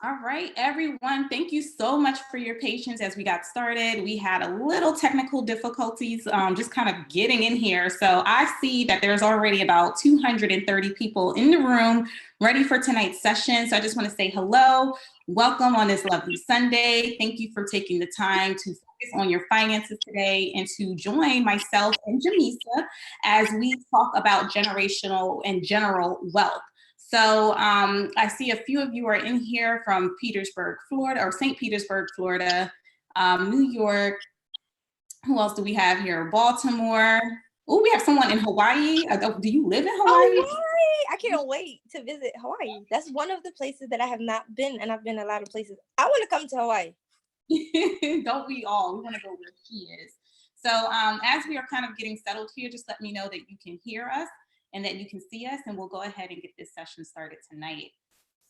All right, everyone. Thank you so much for your patience as we got started. We had a little technical difficulties just kind of getting in here. So I see that there's already about 230 people in the room ready for tonight's session. So I just want to say hello, welcome on this lovely Sunday. Thank you for taking the time to focus on your finances today and to join myself and Jamisa as we talk about generational and general wealth. So I see a few of you are in here from Petersburg, Florida, or St. Petersburg, Florida, New York. Who else do we have here? Baltimore. Oh, we have someone in Hawaii. Do you live in Hawaii? Hawaii! I can't wait to visit Hawaii. That's one of the places that I have not been, and I've been a lot of places. I want to come to Hawaii. Don't we all? We want to go where she is. So as we are kind of getting settled here, just let me know that you can hear us and that you can see us, and we'll go ahead and get this session started tonight.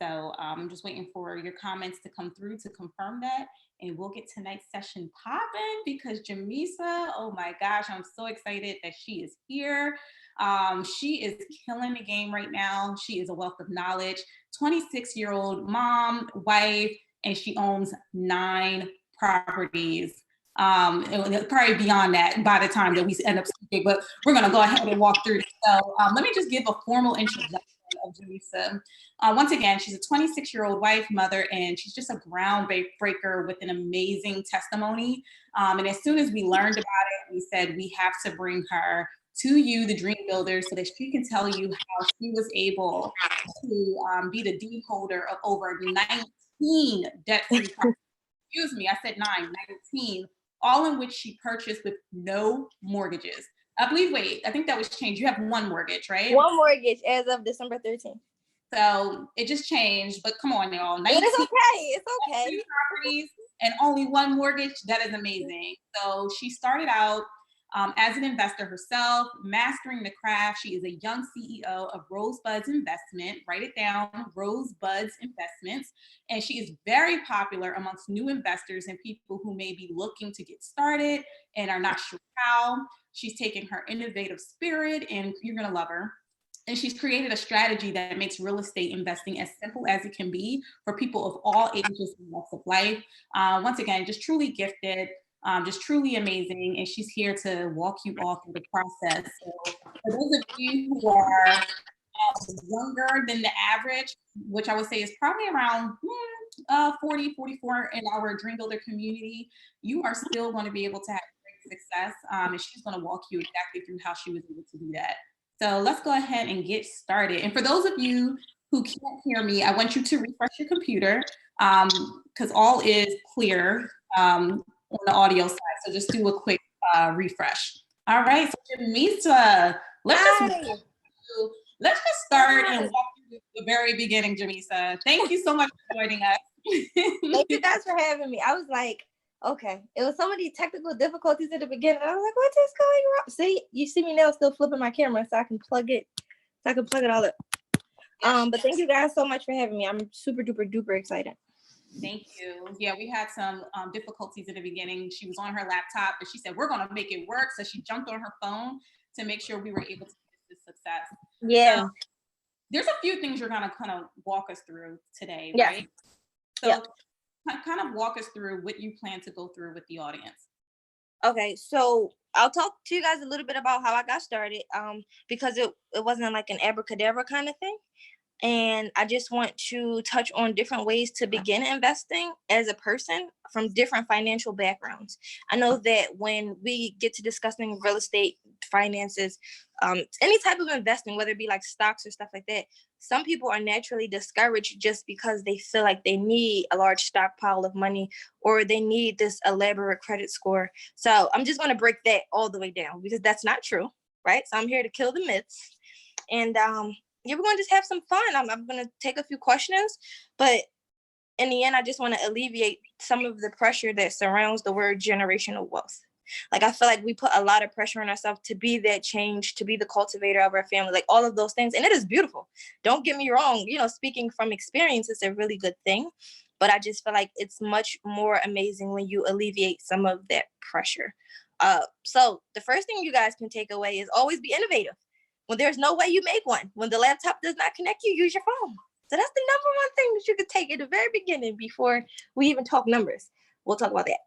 So I'm just waiting for your comments to come through to confirm that, and we'll get tonight's session popping because Jamisa, oh my gosh, I'm so excited that she is here. She is killing the game right now. She is a wealth of knowledge, 26-year-old mom, wife, and she owns 9 properties. Probably beyond that by the time that we end up speaking, but we're going to go ahead and walk through this. So let me just give a formal introduction of Jamisa. Once again, she's a 26-year-old wife, mother, and she's just a groundbreaker with an amazing testimony. And as soon as we learned about it, we said we have to bring her to you, the dream builder, so that she can tell you how she was able to be the deed holder of over 19 debt-free properties. Excuse me, I said 19, all in which she purchased with no mortgages. I think that was changed. You have one mortgage, right? One mortgage as of December 13th. So it just changed, but come on, y'all. 19 it's okay. It's okay. 2 properties and only one mortgage. That is amazing. So she started out as an investor herself, mastering the craft. She is a young CEO of Rosebuds Investment. Write it down, Rosebuds Investments. And she is very popular amongst new investors and people who may be looking to get started and are not sure how. She's taken her innovative spirit, and you're going to love her. And she's created a strategy that makes real estate investing as simple as it can be for people of all ages and walks of life. Once again, just truly gifted. Just truly amazing, and she's here to walk you all through the process. So for those of you who are younger than the average, which I would say is probably around 40, 44 in our Dream Builder community, you are still going to be able to have great success, and she's going to walk you exactly through how she was able to do that. So let's go ahead and get started. And for those of you who can't hear me, I want you to refresh your computer because all is clear on the audio side. So just do a quick refresh. All right, so Jamisa, let's just start and walk through the very beginning, Jamisa. Thank you so much for joining us. Thank you guys for having me. I was like, okay, it was so many technical difficulties at the beginning. I was like, what is going on? See, you see me now still flipping my camera so I can plug it all up. But thank you guys so much for having me. I'm super duper excited. Thank you. Yeah, we had some difficulties in the beginning. She was on her laptop, but she said, we're going to make it work. So she jumped on her phone to make sure we were able to get this success. Yeah. So there's a few things you're going to kind of walk us through today, yes. right? So kind of walk us through what you plan to go through with the audience. Okay, so I'll talk to you guys a little bit about how I got started because it wasn't like an abracadabra kind of thing. And I just want to touch on different ways to begin investing as a person from different financial backgrounds. I know that when we get to discussing real estate, finances, any type of investing, whether it be like stocks or stuff like that, some people are naturally discouraged just because they feel like they need a large stockpile of money or they need this elaborate credit score. So I'm just going to break that all the way down because that's not true, right? So I'm here to kill the myths. And we're going to just have some fun. I'm going to take a few questions, but in the end, I just want to alleviate some of the pressure that surrounds the word generational wealth. Like, I feel like we put a lot of pressure on ourselves to be that change, to be the cultivator of our family, like all of those things. And it is beautiful. Don't get me wrong. Speaking from experience, it's a really good thing. But I just feel like it's much more amazing when you alleviate some of that pressure. So the first thing you guys can take away is always be innovative. When there's no way, you make one. When the laptop does not connect, you use your phone. So that's the number one thing that you could take at the very beginning before we even talk numbers. We'll talk about that.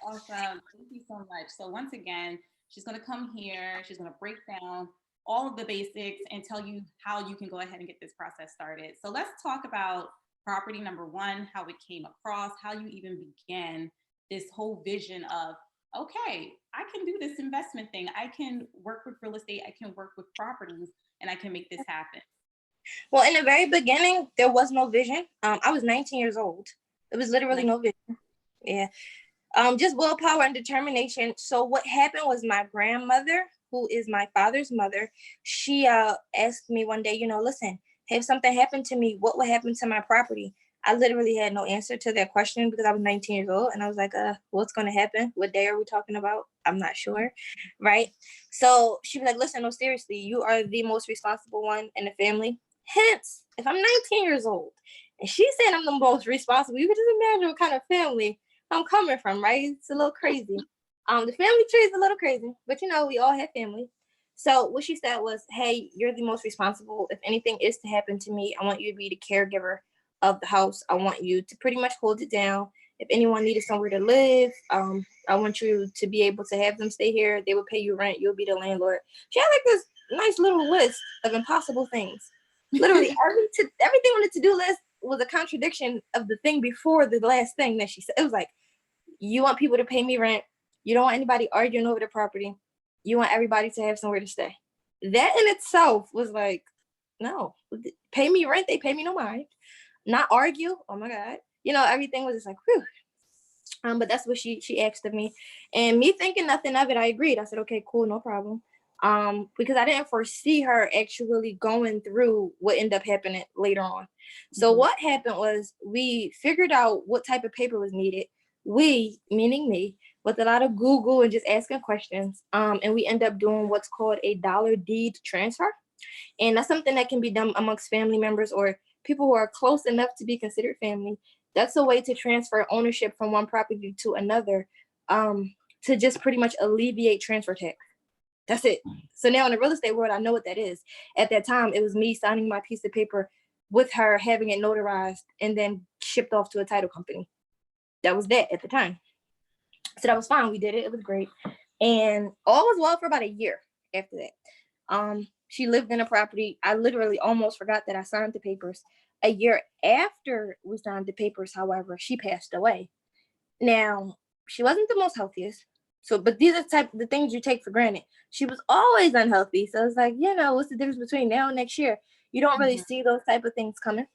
Awesome. Thank you so much. So once again, she's going to come here. She's going to break down all of the basics and tell you how you can go ahead and get this process started. So let's talk about property number one, how it came across, how you even began this whole vision of, okay, I can do this investment thing. I can work with real estate. I can work with properties, and I can make this happen. Well, in the very beginning, there was no vision. I was 19 years old. There was literally no vision. Yeah. Just willpower and determination. So what happened was my grandmother, who is my father's mother, she asked me one day, listen, if something happened to me, what would happen to my property? I literally had no answer to that question because I was 19 years old. And I was like, what's going to happen? What day are we talking about? I'm not sure. Right. So she was like, listen, no, seriously, you are the most responsible one in the family. Hence, if I'm 19 years old and she's saying I'm the most responsible, you can just imagine what kind of family I'm coming from, right? It's a little crazy. The family tree is a little crazy, but we all have family. So what she said was, hey, you're the most responsible. If anything is to happen to me, I want you to be the caregiver of the house. I want you to pretty much hold it down. If anyone needed somewhere to live, I want you to be able to have them stay here. They will pay you rent. You'll be the landlord. She had like this nice little list of impossible things. Literally everything on the to-do list was a contradiction of the thing before the last thing that she said. It was like, you want people to pay me rent. You don't want anybody arguing over the property. You want everybody to have somewhere to stay. That in itself was like, no, pay me rent. They pay me no mind. Not argue. Oh my God. Everything was just like, whew. But that's what she asked of me. And me thinking nothing of it, I agreed. I said, okay, cool, no problem. Because I didn't foresee her actually going through what ended up happening later on. So what happened was we figured out what type of paper was needed. We, meaning me, with a lot of Google and just asking questions. And we end up doing what's called a dollar deed transfer. And that's something that can be done amongst family members or people who are close enough to be considered family. That's a way to transfer ownership from one property to another, to just pretty much alleviate transfer tax. That's it. So now in the real estate world, I know what that is. At that time, it was me signing my piece of paper with her, having it notarized, and then shipped off to a title company. That was that at the time. So that was fine. We did it. It was great. And all was well for about a year after that. She lived in a property. I literally almost forgot that I signed the papers. A year after we signed the papers, however, she passed away. Now, she wasn't the most healthiest. So, but these are the things you take for granted. She was always unhealthy. So it's like, what's the difference between now and next year? You don't really see those type of things coming.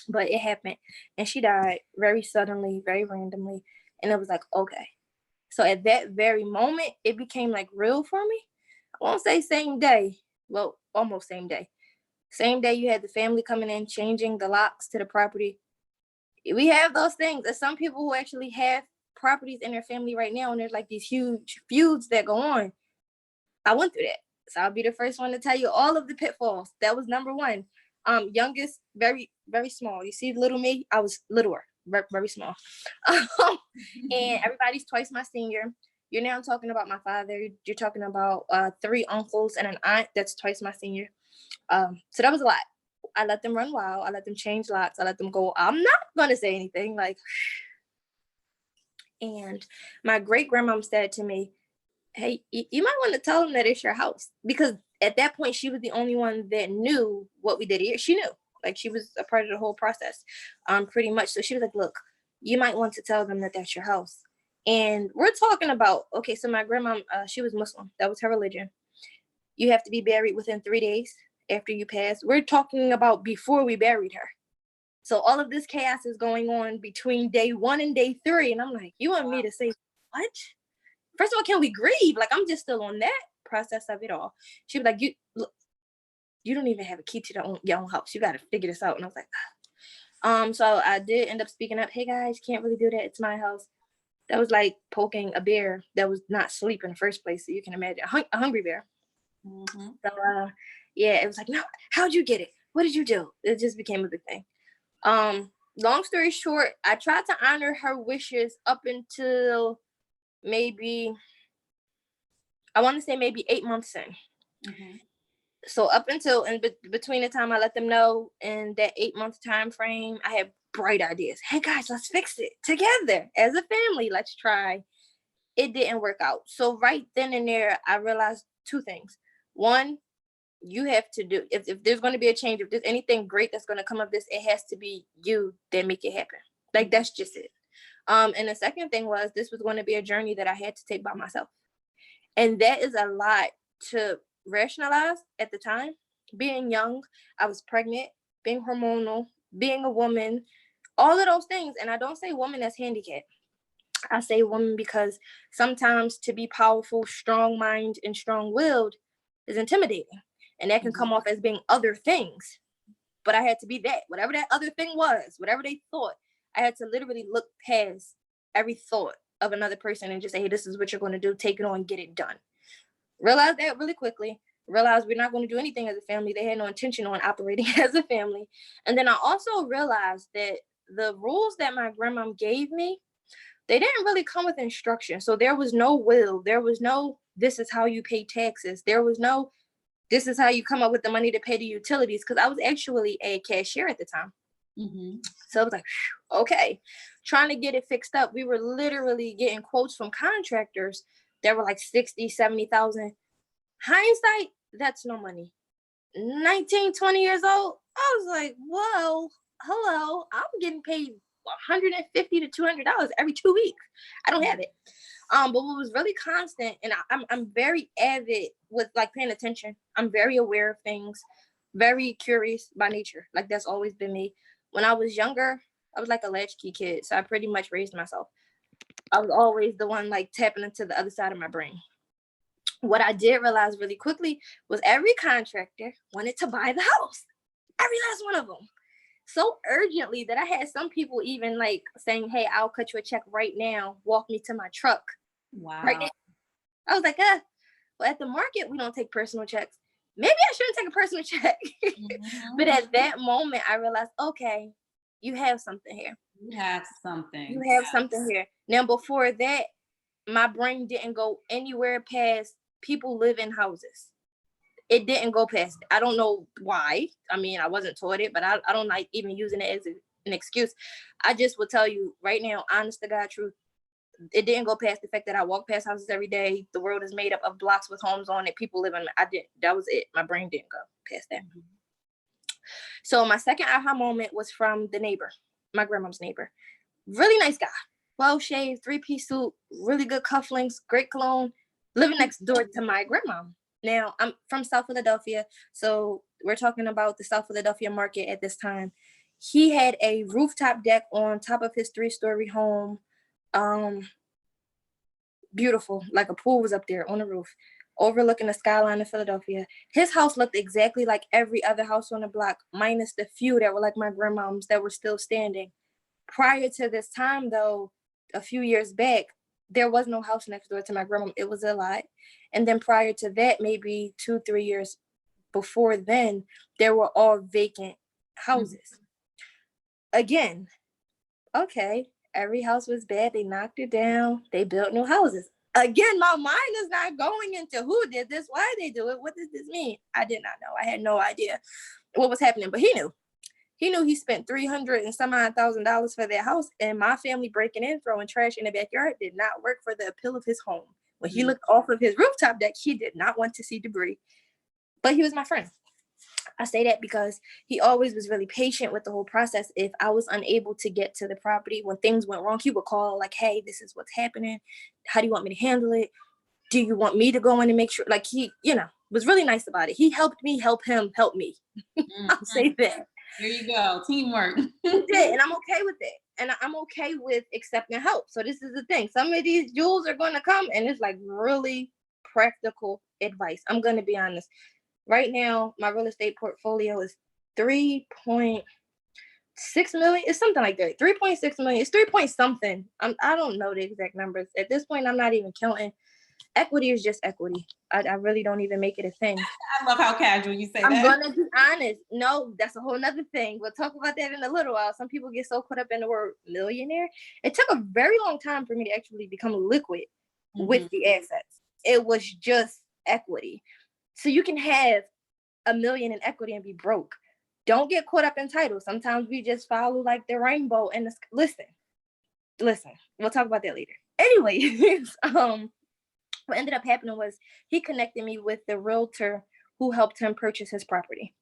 But it happened. And she died very suddenly, very randomly. And it was like, okay. So at that very moment, it became like real for me. I won't say same day. Well, almost same day. Same day you had the family coming in, changing the locks to the property. We have those things. There's some people who actually have properties in their family right now, and there's like these huge feuds that go on. I went through that. So I'll be the first one to tell you all of the pitfalls. That was number one. Youngest, very, very small. You see little me? I was littler, very, very small. And everybody's twice my senior. You're now talking about my father. You're talking about 3 uncles and an aunt that's twice my senior. So that was a lot. I let them run wild. I let them change locks. I let them go. I'm not going to say anything like, and my great grandmom said to me, hey, you might want to tell them that it's your house, because at that point, she was the only one that knew what we did here. She knew, like she was a part of the whole process, pretty much. So she was like, look, you might want to tell them that that's your house. And we're talking about, okay, so my grandma, she was Muslim. That was her religion. You have to be buried within 3 days after you pass. We're talking about before we buried her. So all of this chaos is going on between day 1 and day 3. And I'm like, you want me to say what? First of all, can we grieve? Like, I'm just still on that process of it all. She was like, you don't even have a key to your own house. You got to figure this out. And I was like, so I did end up speaking up. Hey guys, can't really do that. It's my house. That was like poking a bear that was not asleep in the first place. So you can imagine a hungry bear. So yeah, it was like, no, how'd you get it? What did you do? It just became a big thing. Long story short, I tried to honor her wishes up until maybe, I want to say maybe 8 months in. So up until between the time I let them know in that 8-month time frame, I had bright ideas. Hey guys, let's fix it together as a family. Let's try. It didn't work out. So right then and there, I realized two things. One, you have to do, if there's going to be a change, if there's anything great that's going to come of this, it has to be you that make it happen. Like, that's just it. And the second thing was, this was going to be a journey that I had to take by myself. And that is a lot to rationalize at the time. Being young, I was pregnant, being hormonal, being a woman, all of those things. And I don't say woman as handicapped. I say woman because sometimes to be powerful, strong-minded, and strong-willed is intimidating. And that can come off as being other things. But I had to be that. Whatever that other thing was, whatever they thought, I had to literally look past every thought of another person and just say, hey, this is what you're going to do. Take it on, get it done. Realized that really quickly. Realized we're not going to do anything as a family. They had no intention on operating as a family. And then I also realized that the rules that my grandma gave me, they didn't really come with instruction. So there was no will. There was no, this is how you pay taxes. There was no, this is how you come up with the money to pay the utilities. Because I was actually a cashier at the time. So I was like, okay, trying to get it fixed up. We were literally getting quotes from contractors that were like 60, 70,000. Hindsight, that's no money. 19, 20 years old, I was like, whoa, hello, I'm getting paid $150 to $200 every 2 weeks. I don't have it. But what was really constant, and I'm very avid with like paying attention. I'm very aware of things, very curious by nature. Like, that's always been me. When I was younger, I was like a latchkey kid, so I pretty much raised myself. I was always the one like tapping into the other side of my brain. What I did realize really quickly was every contractor wanted to buy the house. Every last one of them. So urgently that I had some people even like saying, hey, I'll cut you a check right now. Walk me to my truck. Wow. Right now. I was like, well, at the market, we don't take personal checks. Maybe I shouldn't take a personal check. But at that moment, I realized, okay, you have something here. You have something. You have something here. Now, before that, my brain didn't go anywhere past people live in houses. It didn't go past it. I don't know why. I mean, I wasn't taught it, but I don't like even using it as an excuse. I just will tell you right now, honest to God truth, it didn't go past the fact that I walk past houses every day. The world is made up of blocks with homes on it. People live in them. That was it. My brain didn't go past that. So my second aha moment was from the neighbor, my grandma's neighbor. Really nice guy. Well shaved, 3-piece suit, really good cufflinks, great cologne, living next door to my grandma. Now, I'm from South Philadelphia, so we're talking about the South Philadelphia market at this time. He had a rooftop deck on top of his 3-story home. Beautiful, like a pool was up there on the roof, overlooking the skyline of Philadelphia. His house looked exactly like every other house on the block, minus the few that were like my grandmom's that were still standing. Prior to this time, though, a few years back, there was no house next door to my grandma. It was a lot. And then prior to that, maybe 2-3 years before then, there were all vacant houses. Again, okay, every house was bad. They knocked it down. They built new houses. Again, my mind is not going into who did this, why they do it, what does this mean? I did not know. I had no idea what was happening, but he knew. He knew he spent $300 and some odd $1,000 for their house, and my family breaking in, throwing trash in the backyard did not work for the appeal of his home. When he looked off of his rooftop deck, he did not want to see debris. But he was my friend. I say that because he always was really patient with the whole process. If I was unable to get to the property, when things went wrong, he would call like, hey, this is what's happening. How do you want me to handle it? Do you want me to go in and make sure? Like, he, was really nice about it. He helped me help him help me. I'll say that. There you go. Teamwork. Yeah, and I'm okay with it. And I'm okay with accepting help. So this is the thing. Some of these jewels are going to come, and it's like really practical advice. I'm going to be honest. Right now, my real estate portfolio is 3.6 million. It's something like that. 3.6 million. It's 3 point something. I don't know the exact numbers. At this point, I'm not even counting. Equity is just equity. I really don't even make it a thing. I love how casual you say that. I'm going to be honest. No, that's a whole nother thing. We'll talk about that in a little while. Some people get so caught up in the word millionaire. It took a very long time for me to actually become liquid with the assets. It was just equity. So you can have $1 million in equity and be broke. Don't get caught up in titles. Sometimes we just follow like the rainbow and listen. We'll talk about that later. Anyway, what ended up happening was he connected me with the realtor who helped him purchase his property,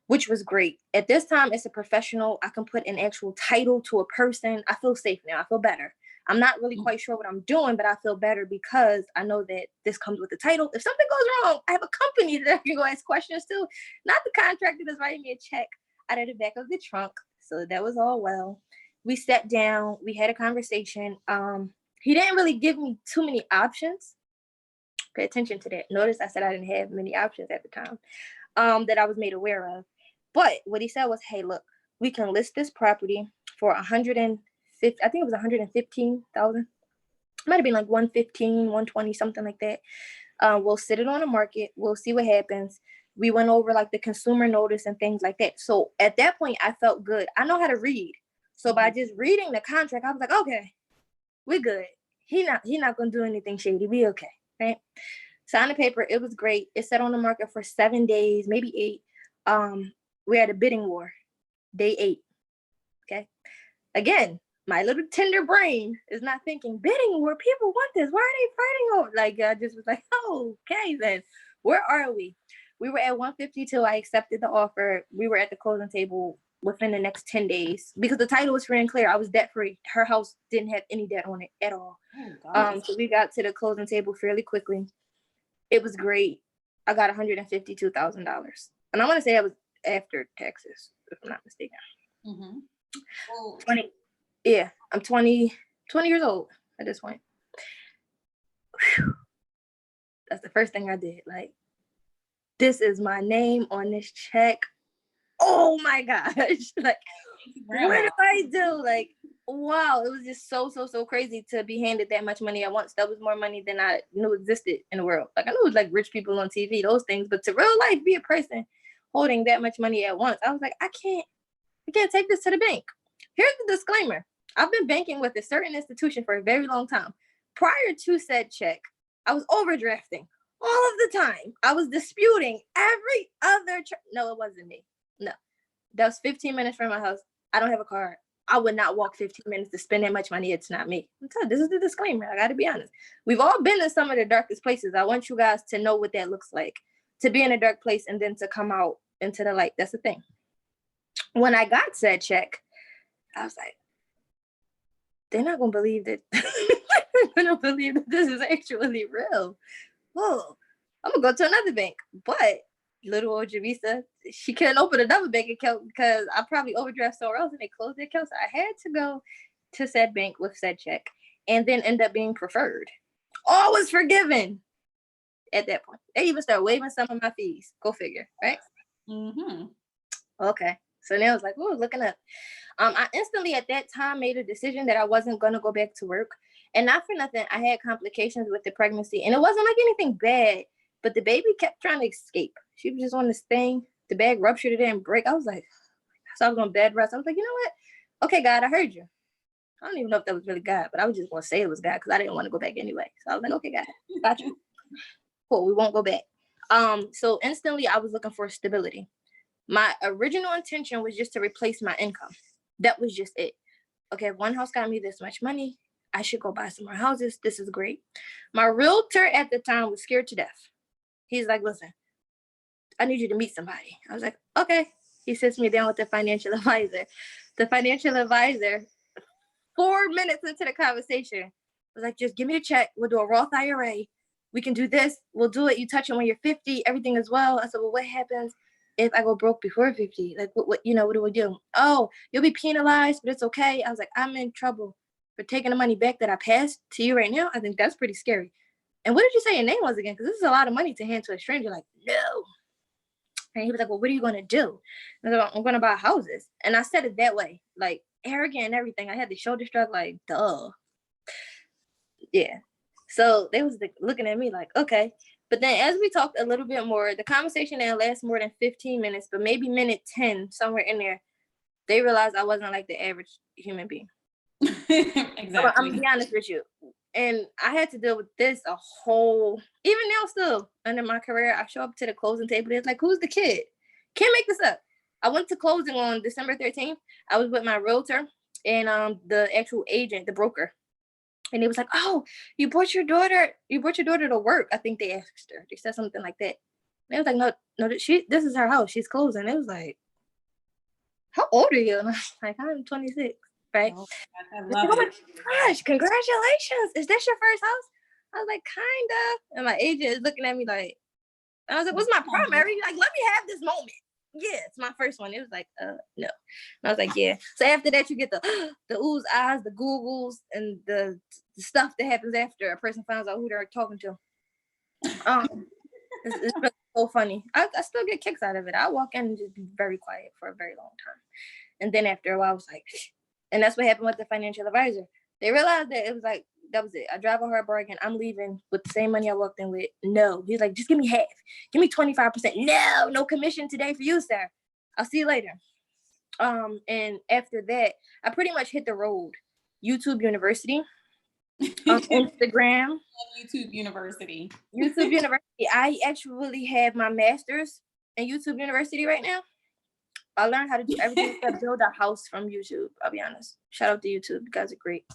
which was great. At this time, it's a professional. I can put an actual title to a person. I feel safe now. I feel better. I'm not really quite sure what I'm doing, but I feel better because I know that this comes with the title. If something goes wrong, I have a company that I can go ask questions to, not the contractor that's writing me a check out of the back of the trunk. So that was all well. We sat down. We had a conversation. He didn't really give me too many options. Pay attention to that. Notice I said I didn't have many options at the time that I was made aware of. But what he said was, hey, look, we can list this property for 150, I think it was 115,000. Might have been like 115, 120, something like that. We'll sit it on the market. We'll see what happens. We went over like the consumer notice and things like that. So at that point, I felt good. I know how to read. So by just reading the contract, I was like, okay, we're good. He not gonna do anything shady. We okay, right? Signed the paper. It was great. It sat on the market for 7 days, maybe 8. We had a bidding war. Day 8. Okay. Again, my little tender brain is not thinking bidding war. People want this. Why are they fighting over? Like I just was like, oh, okay, then where are we? We were at 152. I accepted the offer. We were at the closing table within the next 10 days because the title was free and clear. I was debt free. Her house didn't have any debt on it at all. Oh, so we got to the closing table fairly quickly. It was great. I got $152,000, and I want to say that was after taxes, if I'm not mistaken. Mm-hmm. Oh. 20. Yeah, I'm 20 years old at this point. Whew. That's the first thing I did. Like, this is my name on this check. Oh my gosh. Like, what do I do? Like, wow, it was just so crazy to be handed that much money at once. That was more money than I knew existed in the world. Like, I knew it was like rich people on TV, those things, but to real life be a person holding that much money at once, I was like, I can't take this to the bank. Here's the disclaimer. I've been banking with a certain institution for a very long time. Prior to said check, I was overdrafting all of the time. I was disputing every other no, it wasn't me. No, that was 15 minutes from my house. I don't have a car. I would not walk 15 minutes to spend that much money. It's not me. This is the disclaimer. I got to be honest. We've all been in some of the darkest places. I want you guys to know what that looks like, to be in a dark place and then to come out into the light. That's the thing. When I got said check, I was like, they're not going to believe that. They're going to believe that this is actually real. Oh, I'm going to go to another bank. But little old Jamisa, she couldn't open another bank account because I probably overdraft somewhere else and they closed the account. So I had to go to said bank with said check and then end up being preferred. All was forgiven at that point. They even start waiving some of my fees. Go figure, right? Mm-hmm. Okay. So now it's like, oh, looking up. I instantly at that time made a decision that I wasn't going to go back to work. And not for nothing, I had complications with the pregnancy. And it wasn't like anything bad, but the baby kept trying to escape. She was just on this thing. The bag ruptured, it didn't break. I was like, so I was on bed rest. I was like, you know what? Okay, God, I heard you. I don't even know if that was really God, but I was just going to say it was God because I didn't want to go back anyway. So I was like, okay, God, got you. Cool, we won't go back. So instantly I was looking for stability. My original intention was just to replace my income. That was just it. Okay, one house got me this much money. I should go buy some more houses. This is great. My realtor at the time was scared to death. He's like, listen, I need you to meet somebody. I was like, okay. He sits me down with the financial advisor. The financial advisor, 4 minutes into the conversation, was like, just give me the check. We'll do a Roth IRA. We can do this. We'll do it. You touch it when you're 50. Everything is well. I said, well, what happens if I go broke before 50? Like, what do we do? Oh, you'll be penalized, but it's okay. I was like, I'm in trouble for taking the money back that I passed to you right now. I think that's pretty scary. And what did you say your name was again? Because this is a lot of money to hand to a stranger. Like, no. And he was like, well, what are you going to do? And I was like, I'm going to buy houses. And I said it that way, like arrogant and everything. I had the shoulder shrug, like, duh. Yeah. So they was looking at me like, okay. But then as we talked a little bit more, the conversation didn't last more than 15 minutes, but maybe minute 10, somewhere in there, they realized I wasn't like the average human being. Exactly. So I'm going to be honest with you. And I had to deal with this even now still, under my career, I show up to the closing table. It's like, who's the kid? Can't make this up. I went to closing on December 13th. I was with my realtor and the actual agent, the broker. And it was like, oh, you brought your daughter to work. I think they asked her. They said something like that. And it was like, no, this is her house. She's closing. It was like, how old are you? And I was like, I'm 26, right? Oh, I Like, love oh my it. gosh, congratulations. Is this your first house? I was like, kinda. And my agent is looking at me like, I was like, what's my primary? Like, let me have this moment. Yeah, it's my first one. It was like, no. And I was like, yeah. So after that, you get the oohs, ahs, the Googles, and the stuff that happens after a person finds out who they're talking to. It's really so funny. I still get kicks out of it. I walk in and just be very quiet for a very long time. And then after a while, I was like, and that's what happened with the financial advisor. They realized that it was like, that was it. I drive a hard bargain. I'm leaving with the same money I walked in with. No. He's like, just give me half. Give me 25%. No commission today for you, sir. I'll see you later. And after that, I pretty much hit the road. YouTube University. Instagram. YouTube University. YouTube University. I actually have my master's in YouTube University right now. I learned how to do everything except build a house from YouTube. I'll be honest. Shout out to YouTube. You guys are great.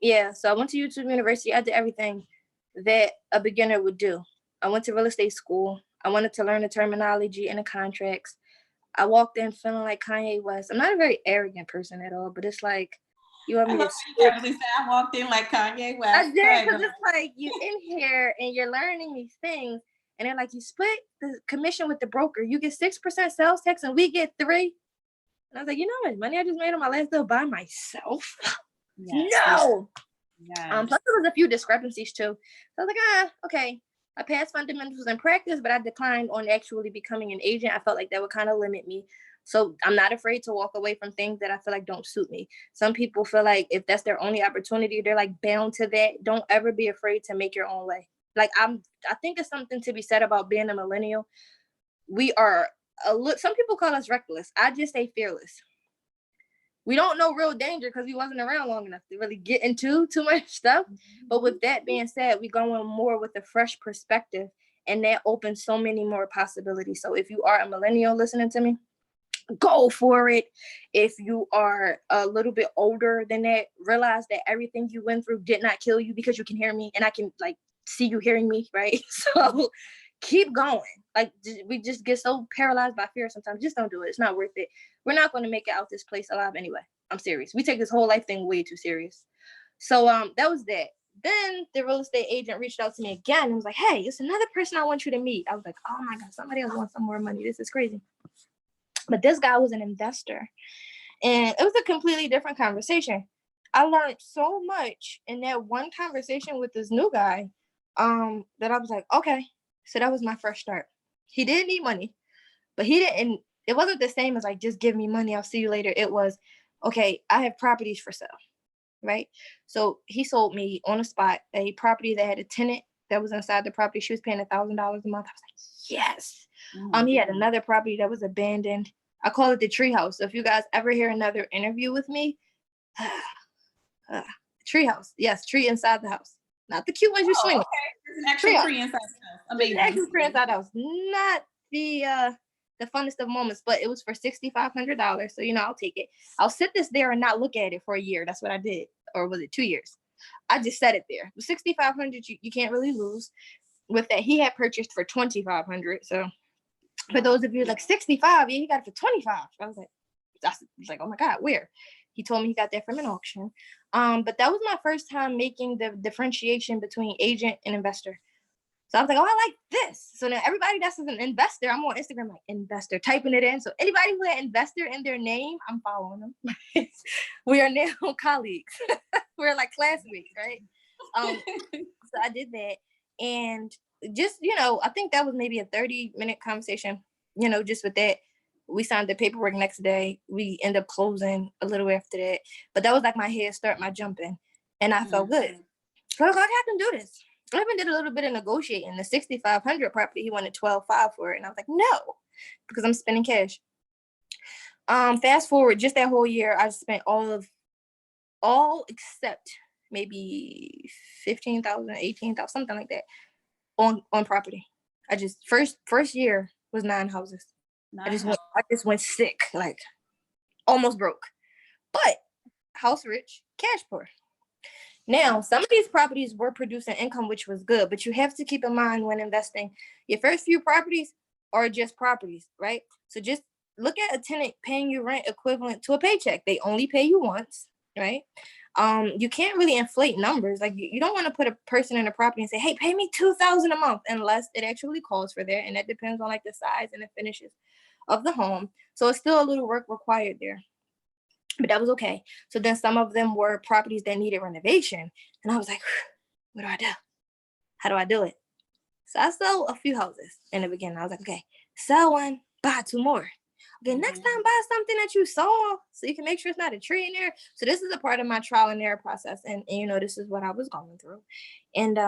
Yeah, so I went to YouTube University. I did everything that a beginner would do. I went to real estate school. I wanted to learn the terminology and the contracts. I walked in feeling like Kanye West. I'm not a very arrogant person at all, but it's like, you want me to say I walked in like Kanye West. I did, because it's like you in here and you're learning these things, and they're like, you split the commission with the broker. You get 6% sales tax and we get 3%. And I was like, you know how much money I just made on my last deal by myself? Yes. No. Yes. Plus there was a few discrepancies too. So I was like, okay. I passed fundamentals in practice, but I declined on actually becoming an agent. I felt like that would kind of limit me. So I'm not afraid to walk away from things that I feel like don't suit me. Some people feel like if that's their only opportunity, they're like bound to that. Don't ever be afraid to make your own way. Like I think it's something to be said about being a millennial. We are some people call us reckless. I just say fearless. We don't know real danger because we wasn't around long enough to really get into too much stuff. But with that being said, we go in more with a fresh perspective, and that opens so many more possibilities. So if you are a millennial listening to me, go for it. If you are a little bit older than that, realize that everything you went through did not kill you, because you can hear me and I can like see you hearing me, right? So keep going. Like we just get so paralyzed by fear sometimes. Just don't do it. It's not worth it. We're not going to make it out this place alive anyway. I'm serious. We take this whole life thing way too serious. So that was that. Then the real estate agent reached out to me again and was like, hey, it's another person I want you to meet. I was like, oh my God, somebody else wants some more money. This is crazy. But this guy was an investor, and it was a completely different conversation. I learned so much in that one conversation with this new guy that I was like, okay. So that was my first start. He didn't need money, but it wasn't the same as like, just give me money, I'll see you later. It was, okay, I have properties for sale, right? So he sold me on the spot a property that had a tenant that was inside the property. She was paying $1,000 a month. I was like, yes. He had another property that was abandoned. I call it the treehouse. So if you guys ever hear another interview with me, treehouse. Yes, tree inside the house. Not the cute ones you swing. Okay. There's an actual tree inside the house. Amazing. There's an actual tree inside the house. Not the funnest of moments, but it was for $6,500. So I'll take it. I'll sit this there and not look at it for a year. That's what I did. Or was it 2 years? I just set it there. With $6,500, you can't really lose. With that, he had purchased for $2,500. So for those of you like 65, yeah, he got it for 25. I was like, oh my God, where? He told me he got that from an auction. But that was my first time making the differentiation between agent and investor. So I was like, oh, I like this. So now everybody that's an investor, I'm on Instagram like investor, typing it in. So anybody who had investor in their name, I'm following them. We are now colleagues. We're like classmates, right? So I did that. And just, I think that was maybe a 30-minute conversation, just with that. We signed the paperwork next day. We end up closing a little after that. But that was like my head start, my jumping. And I felt good. So I was like, I can do this. I even did a little bit of negotiating. The 6,500 property, he wanted 12,500 for it. And I was like, no, because I'm spending cash. Fast forward, just that whole year, I spent all except maybe 15,000, 18,000, something like that on property. I just first year was 9 houses. I just went sick, like almost broke. But house rich, cash poor. Now, some of these properties were producing income, which was good, but you have to keep in mind when investing, your first few properties are just properties, right? So just look at a tenant paying you rent equivalent to a paycheck. They only pay you once, right? You can't really inflate numbers. Like you don't want to put a person in a property and say, hey, pay me $2,000 a month, unless it actually calls for that. And that depends on like the size and the finishes of the home. So it's still a little work required there. But that was okay. So then some of them were properties that needed renovation. And I was like, what do I do? How do I do it? So I sold a few houses in the beginning. I was like, okay, sell one, buy 2 more. Okay, next time buy something that you saw so you can make sure it's not a tree in there. So this is a part of my trial and error process. And you know, this is what I was going through. And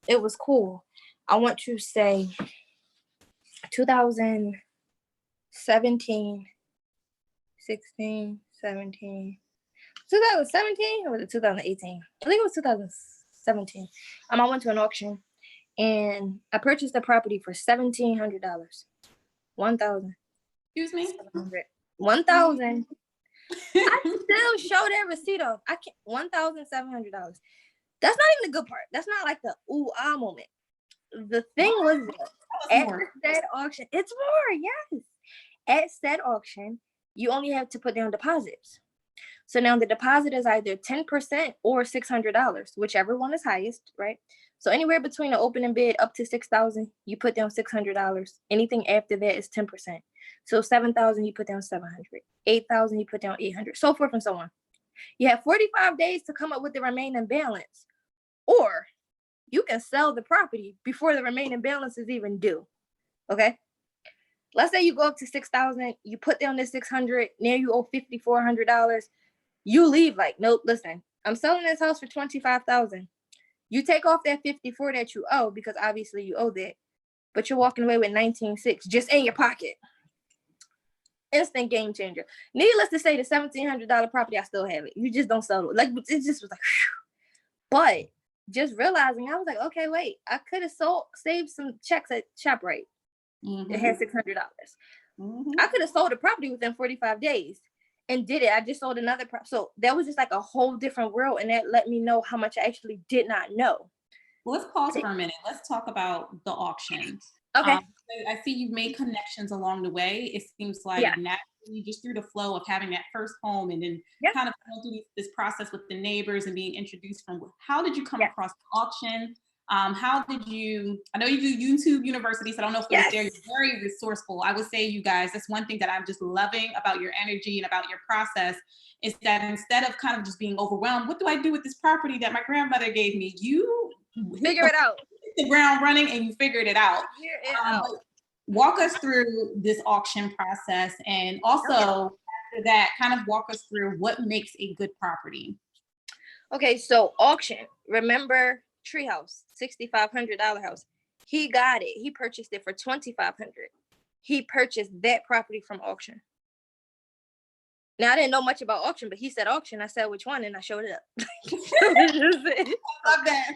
it was cool. I want to say 2017, 16, 17, 2017 or was it 2018? I think it was 2017. I went to an auction and I purchased the property for $1,700. 1,000. Excuse me? 1,000. I still show that receipt off. I can't. $1,700. That's not even the good part. That's not like the ooh ah moment. The thing was at said auction, it's more, yes. At said auction, you only have to put down deposits. So now the deposit is either 10% or $600, whichever one is highest, right? So anywhere between the opening bid up to $6,000, you put down $600. Anything after that is 10%. So $7,000, you put down $700. $8,000, you put down $800. So forth and so on. You have 45 days to come up with the remaining balance, or you can sell the property before the remaining balance is even due. Okay. Let's say you go up to $6,000, you put down this $600, now you owe $5,400. You leave like, nope, listen, I'm selling this house for $25,000. You take off that $54 that you owe, because obviously you owe that, but you're walking away with $19,600 just in your pocket. Instant game changer. Needless to say, the $1,700 property, I still have it. You just don't sell it. Like, it just was like, whew. But just realizing, I was like, okay, wait, I could have saved some checks at ShopRite. Mm-hmm. It had $600. Mm-hmm. I could have sold the property within 45 days and did it. I just sold another property. So that was just like a whole different world. And that let me know how much I actually did not know. Well, let's pause for a minute. Let's talk about the auction. Okay. I see you've made connections along the way. It seems like naturally, just through the flow of having that first home and then kind of going through this process with the neighbors and being introduced from, how did you come across the auction? How did you, I know you do YouTube University, so I don't know if it was there. You're very resourceful. I would say, you guys, that's one thing that I'm just loving about your energy and about your process, is that instead of kind of just being overwhelmed, what do I do with this property that my grandmother gave me? You figure it out. Hit the ground running and you figured it out. Walk us through this auction process, and also after that, kind of walk us through what makes a good property. Okay, so auction. Remember Treehouse, $6,500 house. He got it. He purchased it for $2,500. He purchased that property from auction. Now, I didn't know much about auction, but he said auction. I said which one, and I showed it up. I love that.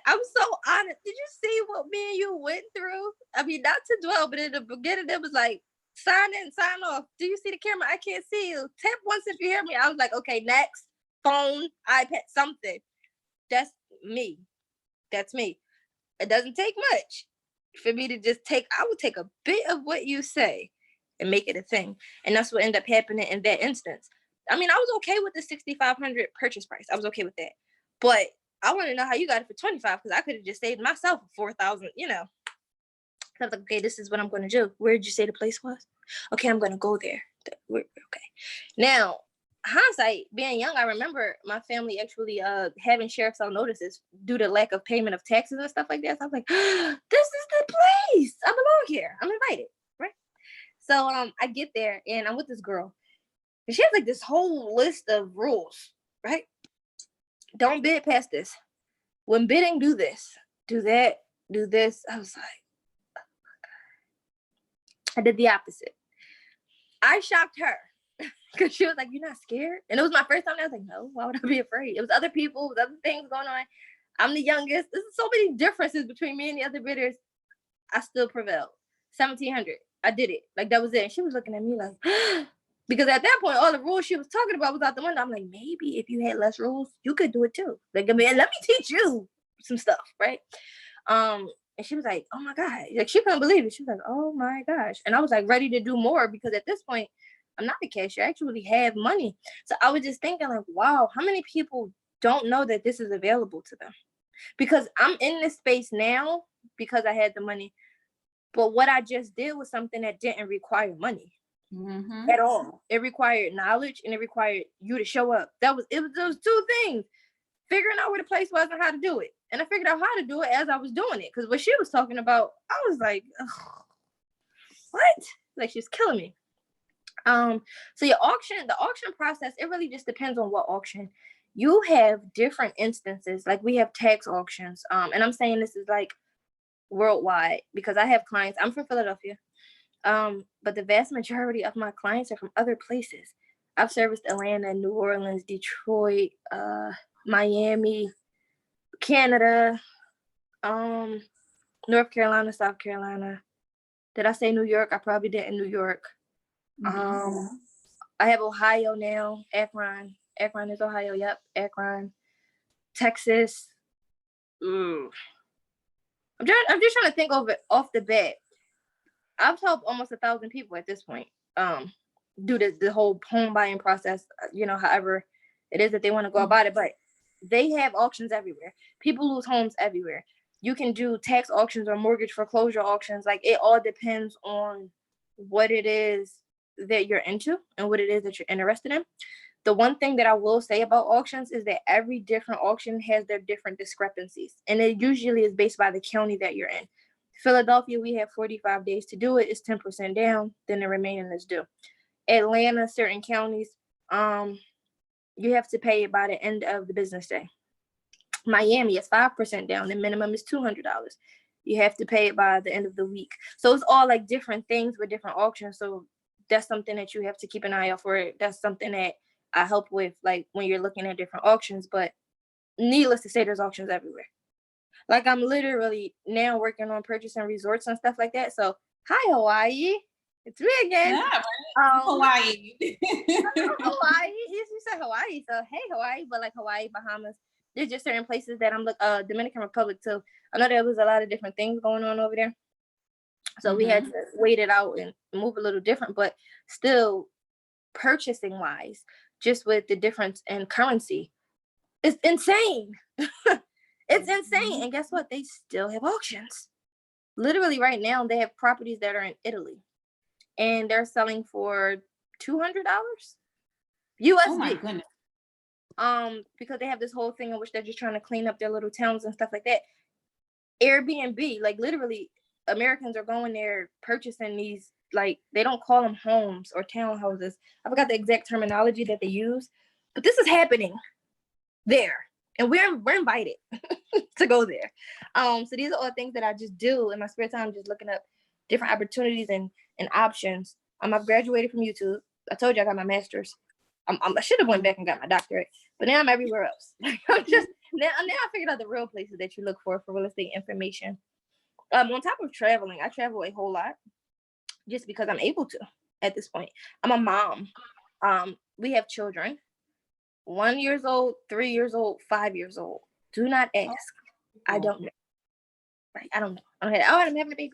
I'm so honest. Did you see what me and you went through? I mean, not to dwell, but in the beginning, it was like, sign in, sign off. Do you see the camera? I can't see you. Tap once if you hear me. I was like, okay, next. Phone, iPad, something. That's me. That's me. It doesn't take much for me to just I would take a bit of what you say and make it a thing. And that's what ended up happening in that instance. I mean, I was okay with the $6,500 purchase price. I was okay with that. But I want to know how you got it for $25,000, because I could have just saved myself $4,000, you know. I was like, okay, this is what I'm going to do. Where did you say the place was? Okay, I'm going to go there. Okay. Now, hindsight, being young, I remember my family actually having sheriff's sale notices due to lack of payment of taxes and stuff like that. So I was like, this is the place. I belong here. I'm invited, right? So I get there and I'm with this girl. And she has like this whole list of rules, right? Don't bid past this. When bidding, do this, do that, do this. I was like, oh my God. I did the opposite. I shocked her. Because she was like, "You're not scared?" And it was my first time. I was like, "No, why would I be afraid?" It was other people, with other things going on. I'm the youngest. There's so many differences between me and the other bidders. I still prevailed. 1,700. I did it. Like, that was it. And she was looking at me like, because at that point, all the rules she was talking about was out the window. I'm like, maybe if you had less rules, you could do it too. Like, I mean, let me teach you some stuff, right? And she was like, oh my God. Like, she couldn't believe it. She was like, oh my gosh. And I was like ready to do more because at this point, I'm not a cashier. I actually have money. So I was just thinking like, wow, how many people don't know that this is available to them? Because I'm in this space now because I had the money. But what I just did was something that didn't require money at all. It required knowledge and it required you to show up. It was those two things. Figuring out where the place was and how to do it. And I figured out how to do it as I was doing it. Because what she was talking about, I was like, what? Like, she's killing me. So the auction process, it really just depends on what auction. You have different instances. Like, we have tax auctions. And I'm saying this is like worldwide because I have clients. I'm from Philadelphia. But the vast majority of my clients are from other places. I've serviced Atlanta, New Orleans, Detroit, Miami, Canada, North Carolina, South Carolina. Did I say New York? I probably did in New York. I have Ohio now, Akron. Akron is Ohio. Yep, Akron, Texas. I'm just trying to think of it off the bat. I've helped almost 1,000 people at this point. Do the whole home buying process. However it is that they want to go about it, but they have auctions everywhere. People lose homes everywhere. You can do tax auctions or mortgage foreclosure auctions. Like, it all depends on what it is that you're into and what it is that you're interested in. The one thing that I will say about auctions is that every different auction has their different discrepancies. And it usually is based by the county that you're in. Philadelphia, we have 45 days to do it. It's 10% down. Then the remaining is due. Atlanta, certain counties, you have to pay it by the end of the business day. Miami is 5% down. The minimum is $200. You have to pay it by the end of the week. So it's all like different things with different auctions. So that's something that you have to keep an eye out for. That's something that I help with, like, when you're looking at different auctions. But needless to say, there's auctions everywhere. Like, I'm literally now working on purchasing resorts and stuff like that. So, hi, Hawaii. It's me again. Yeah, right. Hawaii. Hawaii. You said Hawaii. So, hey, Hawaii. But like Hawaii, Bahamas. There's just certain places that I'm Dominican Republic too. I know there was a lot of different things going on over there. So we had to wait it out and move a little different, but still purchasing wise, just with the difference in currency, it's insane. It's insane. And guess what? They still have auctions. Literally right now, they have properties that are in Italy and they're selling for $200 USD. Oh my goodness. Because they have this whole thing in which they're just trying to clean up their little towns and stuff like that. Airbnb, like, literally Americans are going there purchasing these, like, they don't call them homes or townhouses. I forgot the exact terminology that they use, but this is happening there, and we're invited to go there. So these are all things that I just do in my spare time, just looking up different opportunities and options. I've graduated from YouTube. I told you I got my master's. I should have went back and got my doctorate, but now I'm everywhere else. I'm just now I figured out the real places that you look for real estate information. On top of traveling, I travel a whole lot just because I'm able to at this point. I'm a mom. We have children, 1 year old, 3 years old, 5 years old. Do not ask. I don't know. Right? I don't know. I'm having a baby.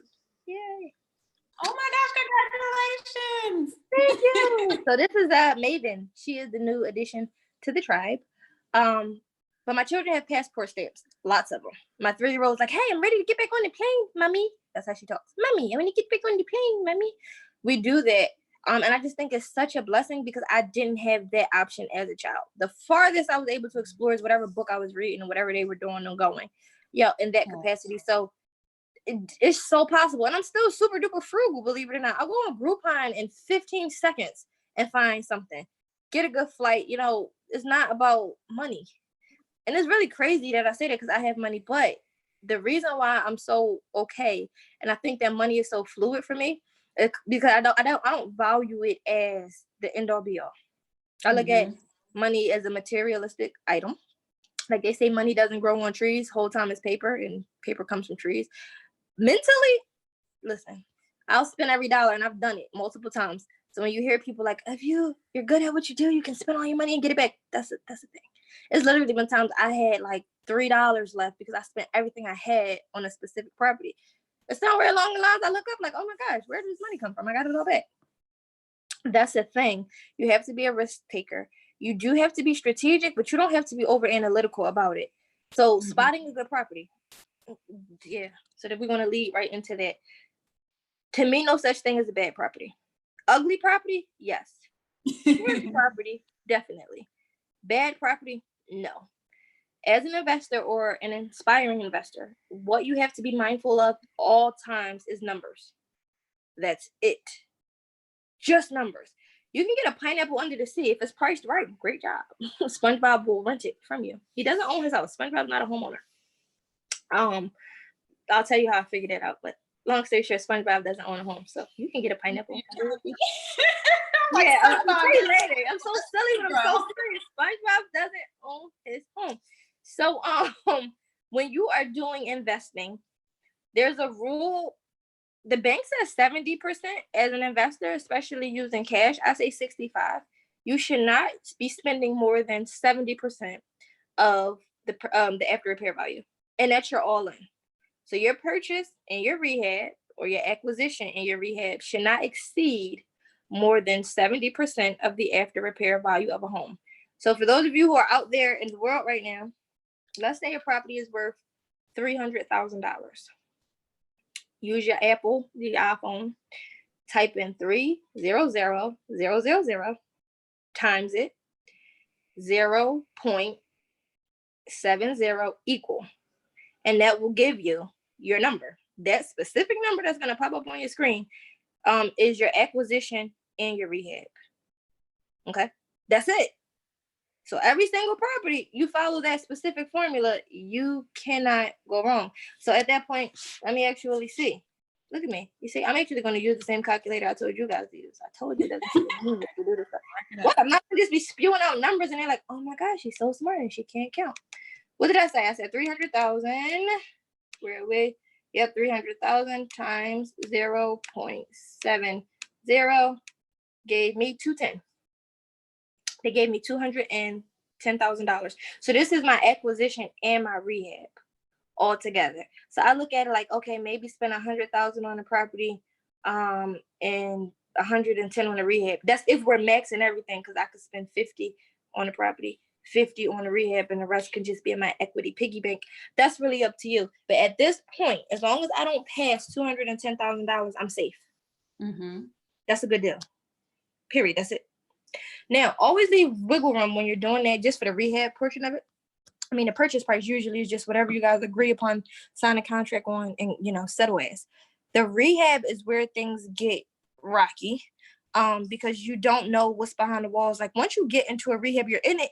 Yay. Oh my gosh, congratulations. Thank you. So this is Maven. She is the new addition to the tribe. But my children have passport stamps, lots of them. My 3-year-old's like, hey, I'm ready to get back on the plane, mommy. That's how she talks. Mommy, I'm going to get back on the plane, mommy. We do that. And I just think it's such a blessing because I didn't have that option as a child. The farthest I was able to explore is whatever book I was reading and whatever they were doing and going, in that capacity. So it's so possible. And I'm still super duper frugal, believe it or not. I'll go on Groupon in 15 seconds and find something. Get a good flight. It's not about money. And it's really crazy that I say that because I have money, but the reason why I'm so okay, and I think that money is so fluid for me, Because I don't value it as the end all be all. I look at money as a materialistic item. Like they say, money doesn't grow on trees. Whole time is paper, and paper comes from trees. Mentally, listen, I'll spend every dollar, and I've done it multiple times. So when you hear people like, if you're good at what you do, you can spend all your money and get it back. That's the thing. It's literally been times I had like $3 left because I spent everything I had on a specific property. It's somewhere along the lines I look up like, oh my gosh, where did this money come from? I got it all back. That's the thing. You have to be a risk taker. You do have to be strategic, but you don't have to be over analytical about it. So spotting a good property. Yeah. So that we're going to lead right into that. To me, no such thing as a bad property. Ugly property, yes. Good property, definitely. Bad property, no. As an investor or an inspiring investor, what you have to be mindful of all times is numbers. That's it. Just numbers. You can get a pineapple under the sea if it's priced right. Great job. SpongeBob will rent it from you. He doesn't own his house. SpongeBob's not a homeowner. I'll tell you how I figured that out. But long story short, SpongeBob doesn't own a home, so you can get a pineapple. Yeah, I'll tell you later. I'm so silly, but I'm so serious. SpongeBob doesn't own his home. So when you are doing investing, there's a rule. The bank says 70% as an investor, especially using cash. I say 65. You should not be spending more than 70% of the after repair value, and that's your all in. So your purchase and your rehab, or your acquisition and your rehab, should not exceed more than 70% of the after repair value of a home. So for those of you who are out there in the world right now, let's say your property is worth $300,000. Use your Apple, the iPhone, type in 300,000 times it 0.70 equal. And that will give you your number. That specific number that's going to pop up on your screen is your acquisition and your rehab. Okay, that's it. So every single property, you follow that specific formula, you cannot go wrong. So at that point, let me actually see. Look at me. You see, I'm actually going to use the same calculator I told you guys to use. I told you that to do this stuff. What? I'm not going to just be spewing out numbers and they're like, oh my gosh, she's so smart and she can't count. What did I say? I said 300,000. Where are we? Yep, 300,000 times 0.70 gave me 210. They gave me $210,000. So this is my acquisition and my rehab all together. So I look at it like, okay, maybe spend 100,000 on the property, and 110 on the rehab. That's if we're maxing everything, because I could spend 50 on the property, 50 on the rehab, and the rest can just be in my equity piggy bank. That's really up to you. But at this point, as long as I don't pass $210,000, I'm safe. That's a good deal. Period. That's it. Now, always leave wiggle room when you're doing that, just for the rehab portion of it. I mean, the purchase price usually is just whatever you guys agree upon, sign a contract on, and, settle as. The rehab is where things get rocky, because you don't know what's behind the walls. Like, once you get into a rehab, you're in it,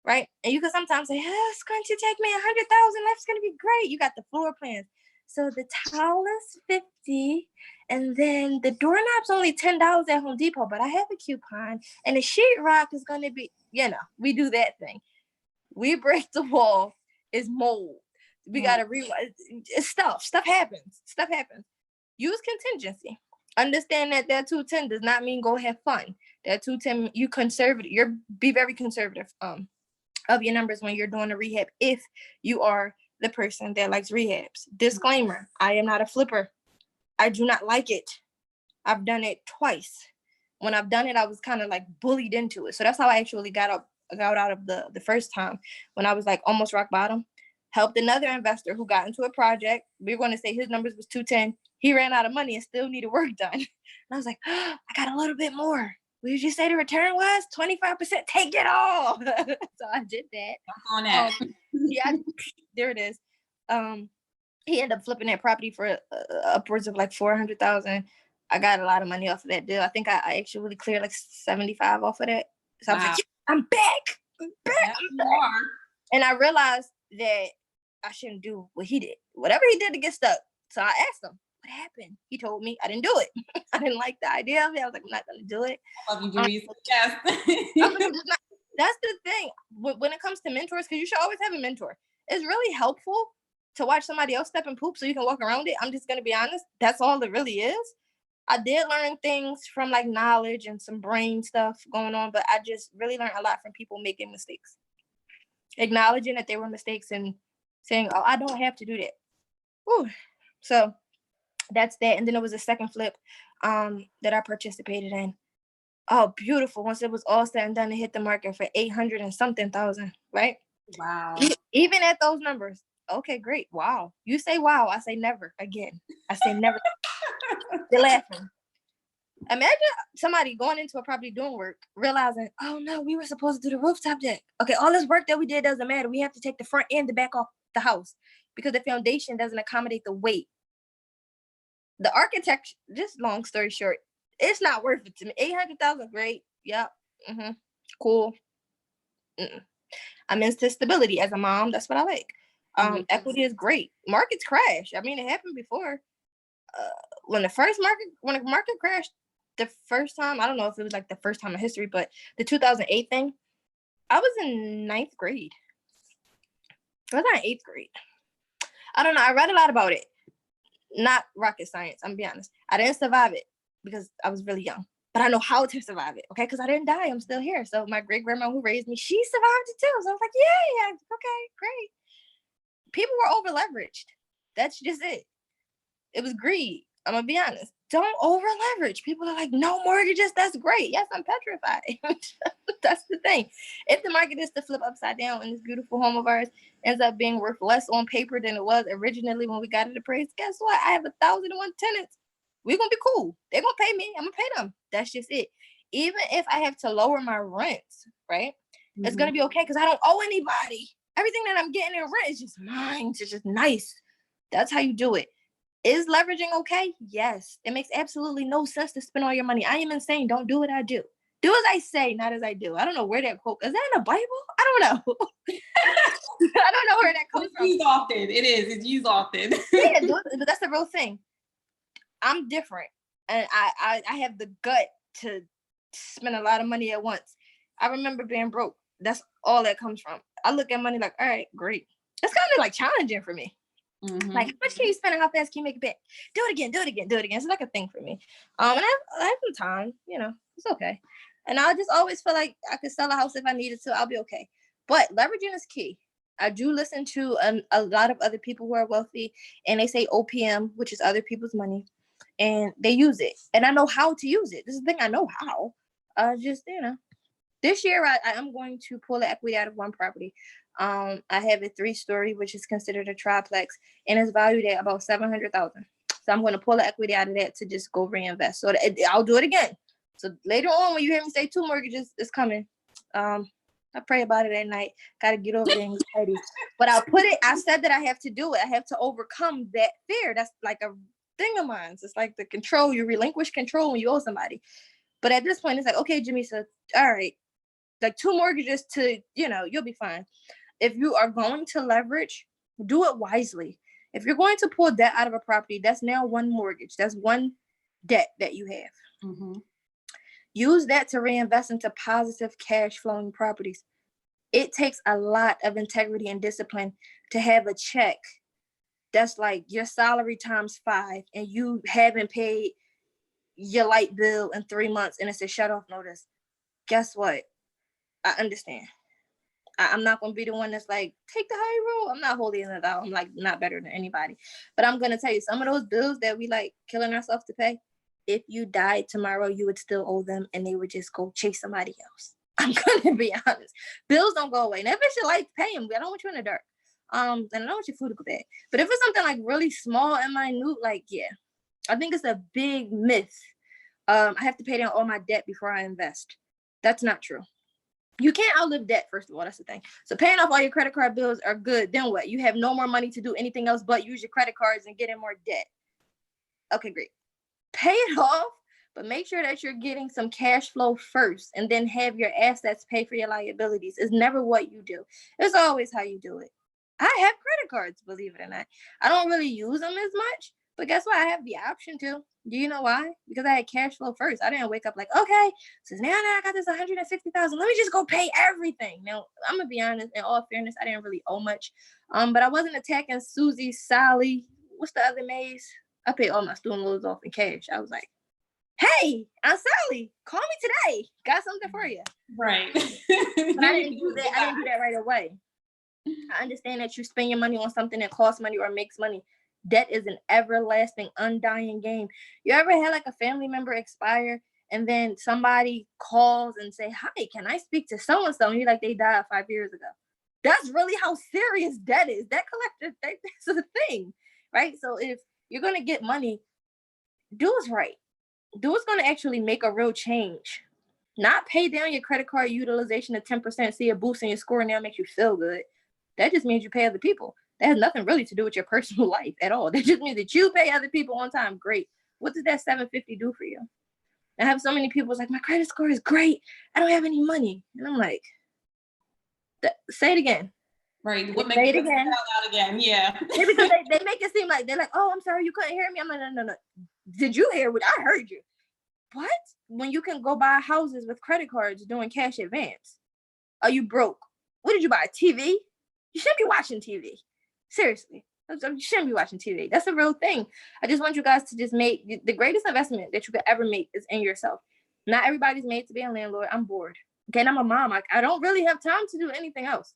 right? And you can sometimes say, it's going to take me 100,000. Life's going to be great. You got the floor plans. So the towel is $50, and then the doorknob's only $10 at Home Depot, but I have a coupon, and the sheetrock is going to be, we do that thing. We break the wall, it's mold. We got to rewrite. It's stuff happens. Use contingency. Understand that 210 does not mean go have fun. That 210, be very conservative of your numbers when you're doing a rehab, if you are the person that likes rehabs. Disclaimer, I am not a flipper. I do not like it. I've done it twice. When I've done it, I was kind of like bullied into it. So that's how I actually got out of the first time, when I was like almost rock bottom. Helped another investor who got into a project. We were going to say his numbers was 210. He ran out of money and still needed work done. And I was like, I got a little bit more. What did you say the return was? 25%. Take it all. So I did that. On that. There it is. He ended up flipping that property for upwards of like 400,000. I got a lot of money off of that deal. I think I actually cleared like 75 off of that. So I was like, I'm back. And I realized that I shouldn't do what he did. Whatever he did to get stuck. So I asked him, what happened? He told me. I didn't do it. I didn't like the idea of it. I was like, I'm not going to do it. I love you, Jamisa. Yes. That's the thing. When it comes to mentors, because you should always have a mentor. It's really helpful to watch somebody else step and poop so you can walk around it. I'm just going to be honest. That's all it really is. I did learn things from like knowledge and some brain stuff going on, but I just really learned a lot from people making mistakes. Acknowledging that they were mistakes and saying, oh, I don't have to do that. Whew. So that's that. And then there was a second flip that I participated in. Oh, beautiful. Once it was all said and done, it hit the market for 800 and something thousand, right? Wow. Even at those numbers. Okay, great. Wow. You say wow. I say never again. I say never. They're laughing. Imagine somebody going into a property doing work, realizing, oh no, we were supposed to do the rooftop deck. Okay, all this work that we did doesn't matter. We have to take the front and the back off the house because the foundation doesn't accommodate the weight. The architect, just long story short, it's not worth it to me. 800,000, great. Yep. Mm-hmm. Cool. Mm-mm. I'm into stability as a mom. That's what I like. Equity is great. Markets crash. I mean, it happened before. When the market crashed the first time, I don't know if it was like the first time in history, but the 2008 thing, I was in 9th grade. I was not in 8th grade. I don't know. I read a lot about it. Not rocket science. I'm gonna be honest. I didn't survive it because I was really young, but I know how to survive it. Okay, because I didn't die. I'm still here. So my great grandma who raised me, she survived it too. So I was like, yeah, okay, great. People were over leveraged. That's just it. It was greed. I'm gonna be honest. Don't over leverage. People are like, no mortgages. That's great. Yes, I'm petrified. That's the thing. If the market is to flip upside down and this beautiful home of ours ends up being worth less on paper than it was originally when we got it appraised, guess what? I have 1,001 tenants. We're gonna be cool. They're gonna pay me. I'm gonna pay them. That's just it. Even if I have to lower my rents, right? It's gonna be okay because I don't owe anybody. Everything that I'm getting in rent is just mine. It's just nice. That's how you do it. Is leveraging okay? Yes. It makes absolutely no sense to spend all your money. I am insane. Don't do what I do. Do as I say, not as I do. I don't know where that quote is. That in the Bible? I don't know. I don't know where that comes from. It's used often. It is. It's used often. Yeah, but that's the real thing. I'm different, and I have the gut to spend a lot of money at once. I remember being broke. That's all that comes from. I look at money like, all right, great. It's kind of like challenging for me. Like, how much can you spend and how fast can you make it back? Do it again. It's like a thing for me. And I have some time, it's okay. And I just always feel like I could sell a house if I needed to. I'll be okay. But leveraging is key. I do listen to a lot of other people who are wealthy, and they say OPM, which is other people's money, and they use it. And I know how to use it. This is the thing, I know how. This year I am going to pull the equity out of one property. I have a 3-story, which is considered a triplex, and it's valued at about $700,000. So I'm going to pull the equity out of that to just go reinvest. So I'll do it again. So later on, when you hear me say 2 mortgages, it's coming. I pray about it at night. Got to get over the anxiety. But I said that I have to do it. I have to overcome that fear. That's like a thing of mine. It's like the control. You relinquish control when you owe somebody. But at this point, it's like, okay, Jamisa, all right, like 2 mortgages to, you'll be fine. If you are going to leverage, do it wisely. If you're going to pull debt out of a property, that's now 1 mortgage. That's 1 debt that you have. Use that to reinvest into positive cash flowing properties. It takes a lot of integrity and discipline to have a check that's like your salary times 5 and you haven't paid your light bill in 3 months and it's a shut off notice. Guess what? I understand. I'm not going to be the one that's like, take the high road. I'm not holding it out. I'm like not better than anybody. But I'm going to tell you, some of those bills that we like killing ourselves to pay, if you died tomorrow, you would still owe them and they would just go chase somebody else. I'm going to be honest. Bills don't go away. And if it's your life, pay them. I don't want you in the dark. And I don't want your food to go bad. But if it's something like really small and minute, like, yeah, I think it's a big myth. I have to pay down all my debt before I invest. That's not true. You can't outlive debt, first of all. That's the thing. So paying off all your credit card bills are good. Then what? You have no more money to do anything else but use your credit cards and get in more debt. Okay, great. Pay it off, but make sure that you're getting some cash flow first and then have your assets pay for your liabilities. It's never what you do. It's always how you do it. I have credit cards, believe it or not. I don't really use them as much, But guess what? I have the option to. Do you know why? Because I had cash flow first. I didn't wake up like, okay, so now I got this 150,000. Let me just go pay everything. Now, I'm gonna be honest. In all fairness, I didn't really owe much. But I wasn't attacking Susie, Sally. What's the other Mays? I paid all my student loans off in cash. I was like, hey, I'm Sally. Call me today. Got something for you. Right. But I didn't do that. I didn't do that right away. I understand that you spend your money on something that costs money or makes money. Debt is an everlasting, undying game. You ever had like a family member expire and then somebody calls and say, hi, can I speak to so-and-so? And you're like, they died 5 years ago. That's really how serious debt is. Debt collector, that's a thing, right? So if you're going to get money, do what's right. Do what's going to actually make a real change. Not pay down your credit card utilization to 10%, see a boost in your score, and now makes you feel good. That just means you pay other people. That has nothing really to do with your personal life at all. That just means that you pay other people on time. Great. What does that 750 do for you? I have so many people like, my credit score is great. I don't have any money. And I'm like, say it again. Right. Say it again. Again. Yeah. Because they make it seem like they're like, oh, I'm sorry, you couldn't hear me. I'm like, no. Did you hear what I heard you? What? When you can go buy houses with credit cards doing cash advance? Are you broke? What did you buy? A TV? You shouldn't be watching TV. Seriously. You shouldn't be watching TV. That's a real thing. I just want you guys to just make the greatest investment that you could ever make is in yourself. Not everybody's made to be a landlord. I'm bored. Okay, and I'm a mom. I don't really have time to do anything else.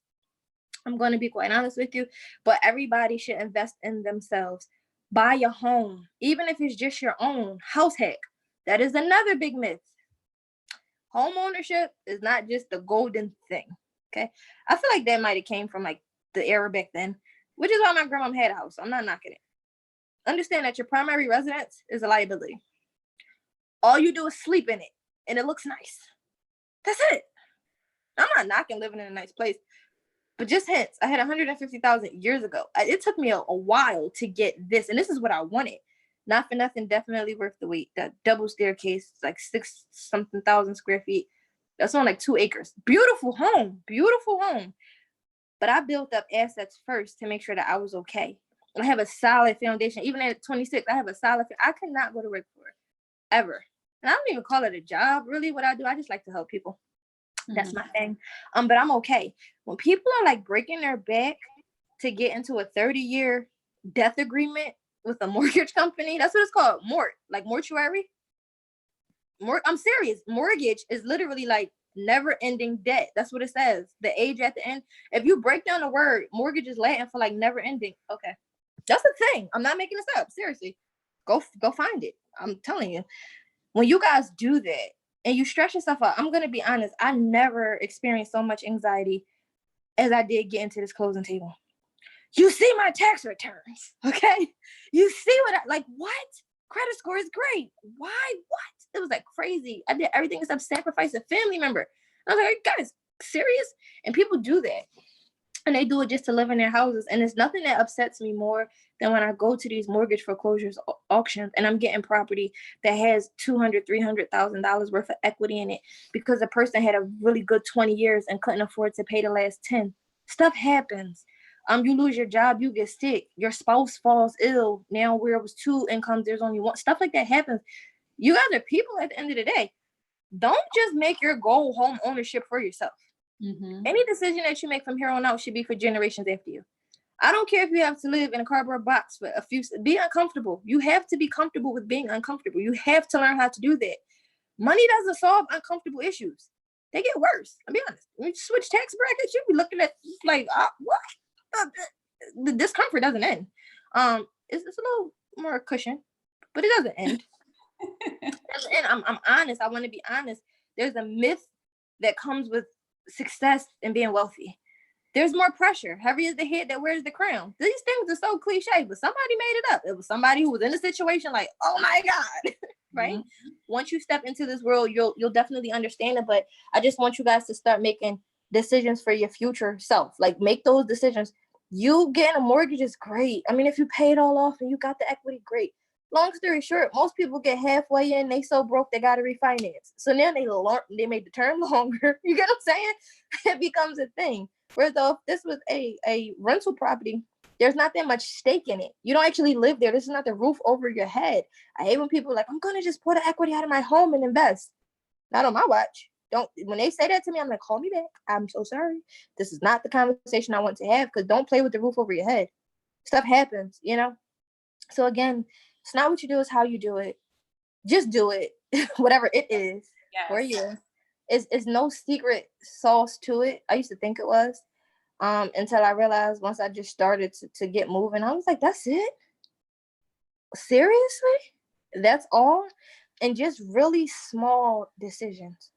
I'm going to be quite honest with you, but everybody should invest in themselves. Buy a home, even if it's just your own house hack. That is another big myth. Home ownership is not just the golden thing. Okay, I feel like that might have came from like the era back then, which is why my grandma had a house. I'm not knocking it. Understand that your primary residence is a liability. All you do is sleep in it, and it looks nice. That's it. I'm not knocking living in a nice place, but just hints. I had 150,000 years ago. It took me a while to get this, and this is what I wanted. Not for nothing, definitely worth the wait. That double staircase, like 6-something thousand square feet. That's on like 2 acres. Beautiful home. But I built up assets first to make sure that I was okay. I have a solid foundation. Even at 26, I have a solid. I could not go to work for it, ever. And I don't even call it a job, really. What I do, I just like to help people. That's my thing. But I'm okay. When people are like breaking their back to get into a 30-year death agreement with a mortgage company, that's what it's called, like mortuary. I'm serious. Mortgage is literally like never-ending debt. That's what it says. The age at the end. If you break down the word, mortgage is Latin for like never-ending. Okay, that's the thing. I'm not making this up. Seriously, go find it. I'm telling you. When you guys do that and you stress yourself out, I'm gonna be honest. I never experienced so much anxiety as I did getting to this closing table. You see my tax returns, okay? You see what? Credit score is great. Why? What? It was like crazy. I did everything except sacrifice a family member. I was like, guys, serious? And people do that. And they do it just to live in their houses. And there's nothing that upsets me more than when I go to these mortgage foreclosures auctions and I'm getting property that has $200,000, $300,000 worth of equity in it because the person had a really good 20 years and couldn't afford to pay the last 10. Stuff happens. You lose your job, you get sick, your spouse falls ill. Now where it was 2 incomes, there's only one. Stuff like that happens. You guys are people at the end of the day. Don't just make your goal home ownership for yourself. Any decision that you make from here on out should be for generations after you. I don't care if you have to live in a cardboard box for be uncomfortable. You have to be comfortable with being uncomfortable. You have to learn how to do that. Money doesn't solve uncomfortable issues. They get worse. I'll be honest. When you switch tax brackets, you'll be looking at like, what? The discomfort doesn't end. It's a little more cushion, but it doesn't end. And I'm honest. I want to be honest. There's a myth that comes with success and being wealthy. There's more pressure. Heavy is the head that wears the crown. These things are so cliche, but somebody made it up. It was somebody who was in a situation like, oh my God, right? Once you step into this world, you'll definitely understand it. But I just want you guys to start making decisions for your future self. Like make those decisions. You getting a mortgage is great. I mean, if you pay it all off and you got the equity, great. Long story short, most people get halfway in, they so broke they got to refinance. So now they made the term longer. You get what I'm saying? It becomes a thing. Whereas though if this was a rental property, there's not that much stake in it. You don't actually live there. This is not the roof over your head. I hate when people are like, I'm going to just pull the equity out of my home and invest. Not on my watch. Don't, when they say that to me, I'm like, call me back. I'm so sorry. This is not the conversation I want to have, because don't play with the roof over your head. Stuff happens, you know? So again, it's not what you do, it's how you do it. Just do it. Whatever it is for you. It's no secret sauce to it. I used to think it was. Until I realized once I just started to get moving, I was like, that's it? Seriously? That's all? And just really small decisions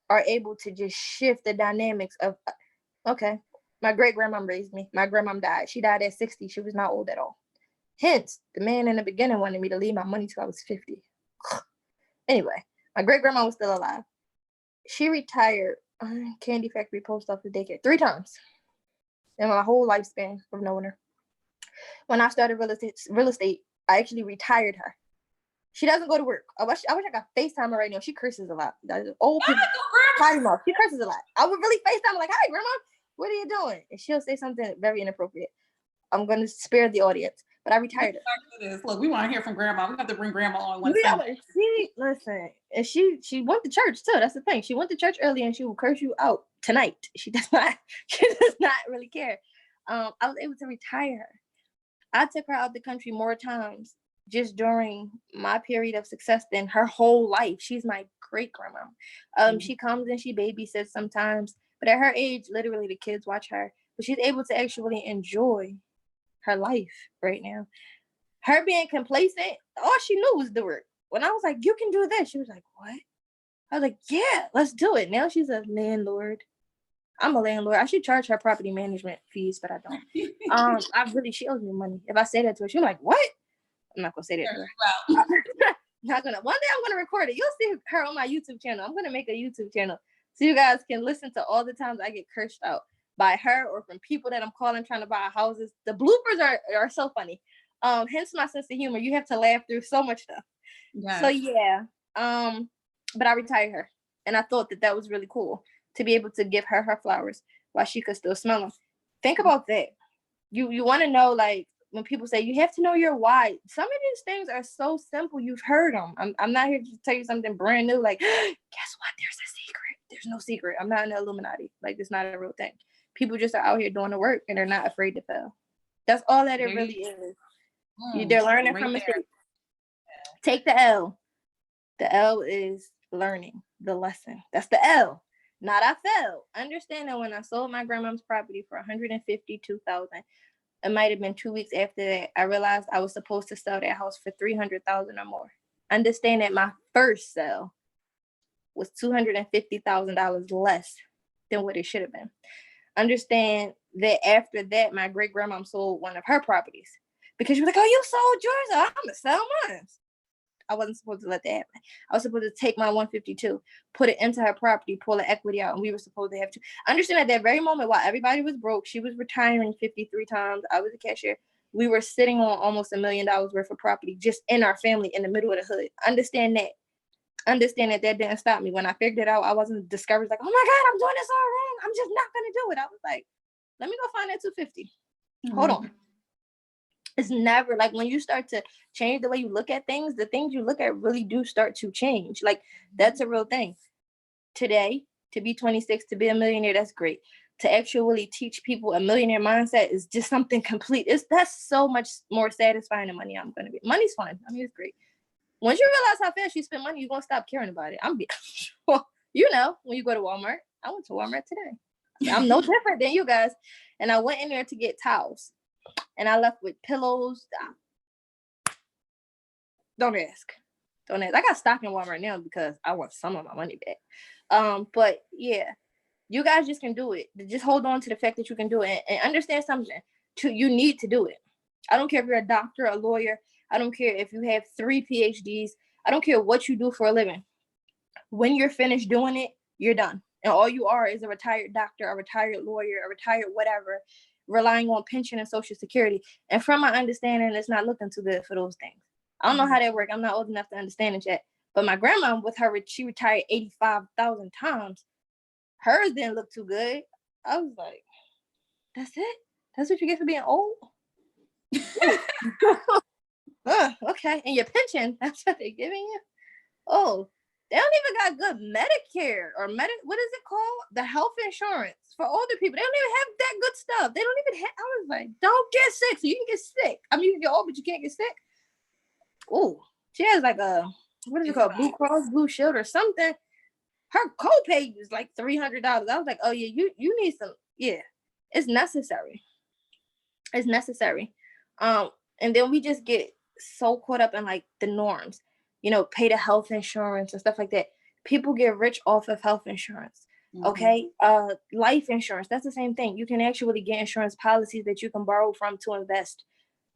are able to just shift the dynamics of, okay, my great-grandmom raised me. My grandmom died. She died at 60. She was not old at all. Hence, the man in the beginning wanted me to leave my money till I was 50. Anyway, my great-grandma was still alive. She retired Candy Factory, Post Office, daycare 3 times in my whole lifespan of knowing her. When I started real estate, I actually retired her. She doesn't go to work. I wish I could FaceTime her right now. She curses a lot. Old people. She curses a lot. I would really FaceTime her like, hi, grandma, what are you doing? And she'll say something very inappropriate. I'm going to spare the audience, but I retired her. Look, we want to hear from grandma. We have to bring grandma on one Sunday. Listen, and she went to church too. That's the thing. She went to church early, and she will curse you out tonight. She does not really care. I was able to retire her. I took her out the country more times just during my period of success than her whole life. She's my great grandma. She comes and she babysits sometimes, but at her age, literally the kids watch her. But she's able to actually enjoy her life right now. Her being complacent, all she knew was the work. When I was like, you can do this, she was like, what? I was like, yeah, let's do it. Now she's a landlord. I'm a landlord. I should charge her property management fees, but I don't. She owes me money. If I say that to her, she's like, what? I'm not gonna say that to her. Well. Not gonna. One day I'm gonna record it. You'll see her on my YouTube channel. I'm gonna make a YouTube channel so you guys can listen to all the times I get cursed out by her or from people that I'm calling trying to buy houses. The bloopers are so funny. Hence my sense of humor. You have to laugh through so much stuff. Yes. So yeah. But I retired her, and I thought that was really cool to be able to give her her flowers while she could still smell them. Think about that. You want to know, like, when people say you have to know your why, some of these things are so simple. You've heard them. I'm not here to tell you something brand new. Like, guess what? There's a secret. There's no secret. I'm not in the Illuminati. Like, it's not a real thing. People just are out here doing the work, and they're not afraid to fail. That's all that it really is. They're learning from mistakes. Take the L. The L is learning the lesson. That's the L. Not I failed. Understand that when I sold my grandma's property for $152,000, it might have been 2 weeks after that, I realized I was supposed to sell that house for $300,000 or more. Understand that my first sale was $250,000 less than what it should have been. Understand that after that, my great grandma sold one of her properties because she was like, "Oh, you sold yours? I'm gonna sell mine." I wasn't supposed to let that happen. I was supposed to take my 152, put it into her property, pull the equity out, and we were supposed to have to understand at that very moment while everybody was broke, she was retiring 53 times. I was a cashier. We were sitting on almost $1 million worth of property just in our family in the middle of the hood. Understand that. Understand that didn't stop me. When I figured it out, I wasn't discouraged like, oh my God, I'm doing this all wrong. I'm just not going to do it. I was like, let me go find that 250. Hold on. It's never like when you start to change the way you look at things, the things you look at really do start to change. Like that's a real thing. Today, to be 26, to be a millionaire, that's great. To actually teach people a millionaire mindset is just something complete. That's so much more satisfying than money I'm going to be. Money's fun. I mean, it's great. Once you realize how fast you spend money, you're going to stop caring about it. Well, you know, when you go to Walmart, I went to Walmart today. I'm no different than you guys. And I went in there to get towels. And I left with pillows. Don't ask. I got stock in Walmart now because I want some of my money back. But yeah, you guys just can do it. Just hold on to the fact that you can do it and understand something. You need to do it. I don't care if you're a doctor, a lawyer. I don't care if you have 3 PhDs. I don't care what you do for a living. When you're finished doing it, you're done. And all you are is a retired doctor, a retired lawyer, a retired whatever, relying on pension and Social Security. And from my understanding, it's not looking too good for those things. I don't know how that works. I'm not old enough to understand it yet. But my grandma, with her, she retired 85,000 times. Hers didn't look too good. I was like, that's it? That's what you get for being old? Okay, and your pension, that's what they're giving you? Oh, they don't even got good Medicare or what is it called? The health insurance for older people. They don't even have that good stuff. They don't even have, I was like, don't get sick so you can get sick. I mean, you can get old, but you can't get sick. Oh, she has like what is it called? Blue Cross Blue Shield or something. Her copay is like $300. I was like, oh yeah, you need some, yeah, it's necessary. It's necessary. And then we just get so caught up in like the norms, pay the health insurance and stuff like that. People get rich off of health insurance. Okay. Life insurance, that's the same thing. You can actually get insurance policies that you can borrow from to invest.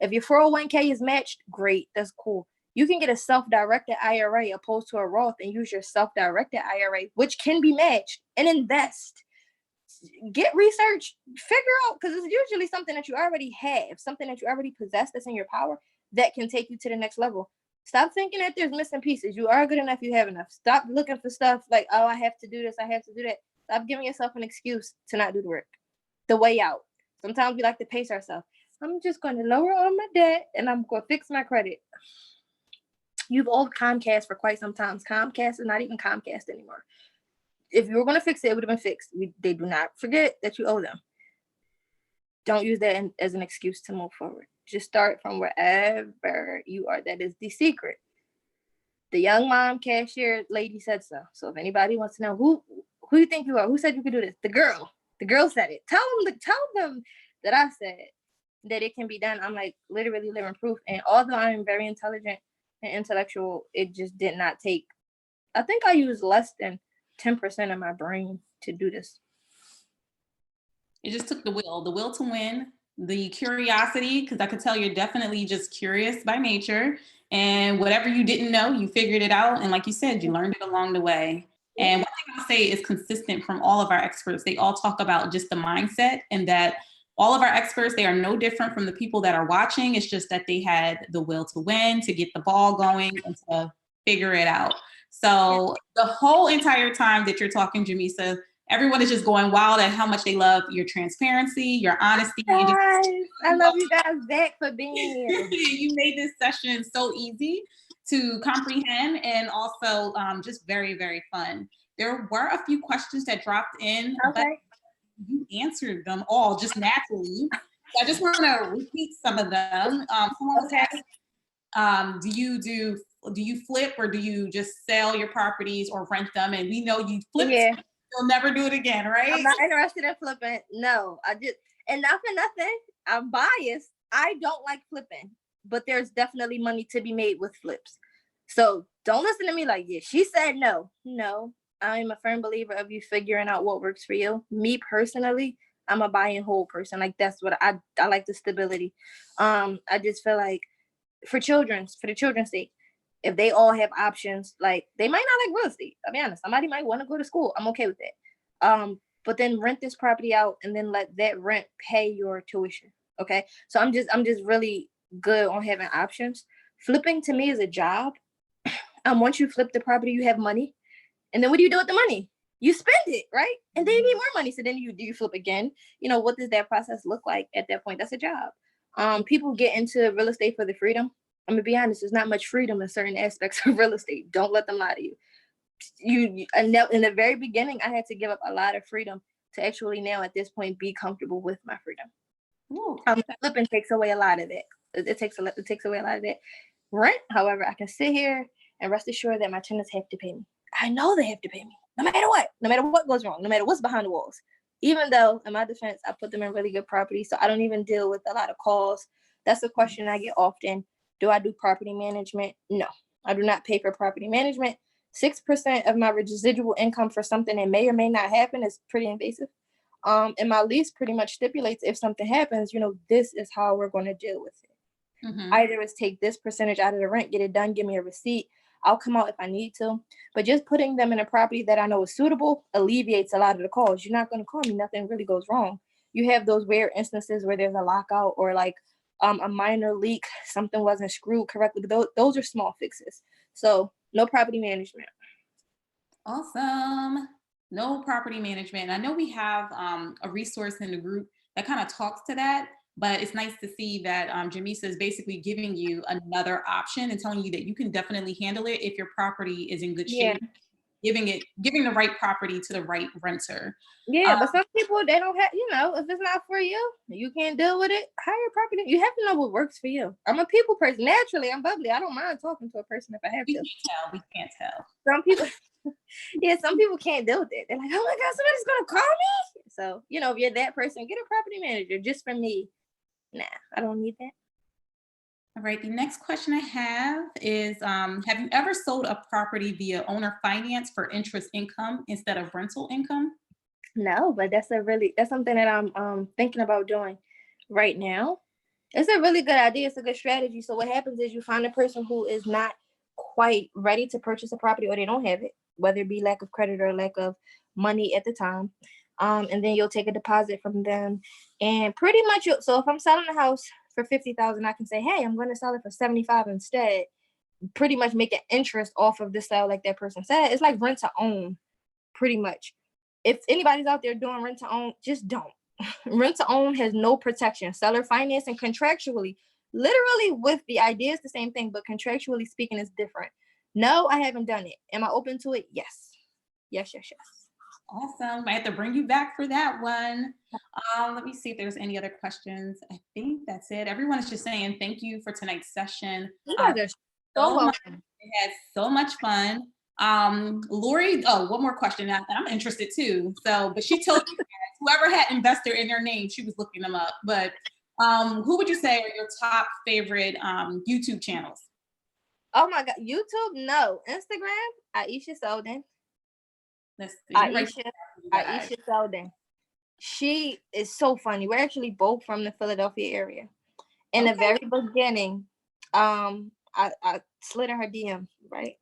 If your 401k is matched, great, that's cool. You can get a self-directed IRA opposed to a Roth and use your self-directed IRA, which can be matched, and invest. Get research, figure out, because it's usually something that you already have, something that you already possess that's in your power that can take you to the next level. Stop thinking that there's missing pieces. You are good enough, you have enough. Stop looking for stuff like, oh, I have to do this, I have to do that. Stop giving yourself an excuse to not do the work. The way out. Sometimes we like to pace ourselves. I'm just going to lower all my debt and I'm going to fix my credit. You've owed Comcast for quite some time. Comcast is not even Comcast anymore. If you were going to fix it, it would have been fixed. They do not forget that you owe them. Don't use that as an excuse to move forward. Just start from wherever you are. That is the secret. The young mom cashier lady said so. So if anybody wants to know who you think you are, who said you could do this? The girl. The girl said it. Tell them that I said that it can be done. I'm like literally living proof. And although I'm very intelligent and intellectual, it just did not take. I think I used less than 10% of my brain to do this. It just took the will to win, the curiosity, because I could tell you're definitely just curious by nature. And whatever you didn't know, you figured it out. And like you said, you learned it along the way. And one thing I'll say is consistent from all of our experts. They all talk about just the mindset, and that all of our experts, they are no different from the people that are watching. It's just that they had the will to win, to get the ball going, and to figure it out. So the whole entire time that you're talking, Jamisa, everyone is just going wild at how much they love your transparency, your honesty. Guys, I love you guys back for being here. You made this session so easy to comprehend and also just very, very fun. There were a few questions that dropped in, but you answered them all just naturally. So I just want to repeat some of them. Someone was asking, do you flip, or do you just sell your properties or rent them? And we know you flipped. Yeah. You'll never do it again, right? I'm not interested in flipping. No, and not for nothing, I'm biased. I don't like flipping, but there's definitely money to be made with flips. So don't listen to me like, yeah, she said no. No, I'm a firm believer of you figuring out what works for you. Me personally, I'm a buy and hold person. Like that's what I like, the stability. I just feel like for the children's sake, if they all have options, like they might not like real estate. I'll be honest. Somebody might want to go to school. I'm okay with that. But then rent this property out and then let that rent pay your tuition. Okay. So I'm just really good on having options. Flipping to me is a job. Once you flip the property, you have money. And then what do you do with the money? You spend it, right? And then you need more money. So then you flip again. What does that process look like at that point? That's a job. People get into real estate for the freedom. I'm gonna be honest, there's not much freedom in certain aspects of real estate. Don't let them lie to you. In the very beginning, I had to give up a lot of freedom to actually now at this point be comfortable with my freedom. Flipping takes away a lot of that. It takes away a lot of that. Rent, however, I can sit here and rest assured that my tenants have to pay me. I know they have to pay me, no matter what goes wrong, no matter what's behind the walls. Even though, in my defense, I put them in really good property, so I don't even deal with a lot of calls. That's a question I get often. Do I do property management? No, I do not pay for property management. 6% of my residual income for something that may or may not happen is pretty invasive. And my lease pretty much stipulates if something happens, this is how we're going to deal with it. Mm-hmm. Either is take this percentage out of the rent, get it done, give me a receipt. I'll come out if I need to. But just putting them in a property that I know is suitable alleviates a lot of the calls. You're not going to call me. Nothing really goes wrong. You have those rare instances where there's a lockout or like a minor leak, something wasn't screwed correctly. Those are small fixes. So no property management. Awesome. No property management. I know we have a resource in the group that kind of talks to that. But it's nice to see that Jamisa is basically giving you another option and telling you that you can definitely handle it if your property is in good Yeah. shape, giving the right property to the right renter. Yeah, but some people, they don't have, if it's not for you, you can't deal with it, hire a property. You have to know what works for you. I'm a people person. Naturally, I'm bubbly. I don't mind talking to a person if I have We to. can't tell. We can't tell. Some people, yeah, some people can't deal with it. They're like, oh my God, somebody's going to call me. So, if you're that person, get a property manager. Just for me, nah, I don't need that. All right. The next question I have is, have you ever sold a property via owner finance for interest income instead of rental income? No, but that's something that I'm thinking about doing right now. It's a really good idea. It's a good strategy. So what happens is you find a person who is not quite ready to purchase a property, or they don't have it, whether it be lack of credit or lack of money at the time. And then you'll take a deposit from them, and pretty much so if I'm selling a house for 50,000, I can say, hey, I'm going to sell it for 75 instead. Pretty much make an interest off of the sale, like that person said. It's like rent to own, pretty much. If anybody's out there doing rent to own, just don't. Rent to own has no protection. Seller finance and contractually, literally with the idea is the same thing, but contractually speaking is different. No, I haven't done it. Am I open to it? Yes. Yes. Awesome. I have to bring you back for that one. Let me see if there's any other questions. I think that's it. Everyone is just saying thank you for tonight's session. You guys are so welcome. We had so much fun. Lori, one more question. I'm interested too. But she told you whoever had investor in their name, she was looking them up. But who would you say are your top favorite YouTube channels? Oh my God, YouTube? No. Instagram, Aisha Selden. Let's see. Aisha Selden. She is so funny. We're actually both from the Philadelphia area. In the very beginning, I slid in her DM, right?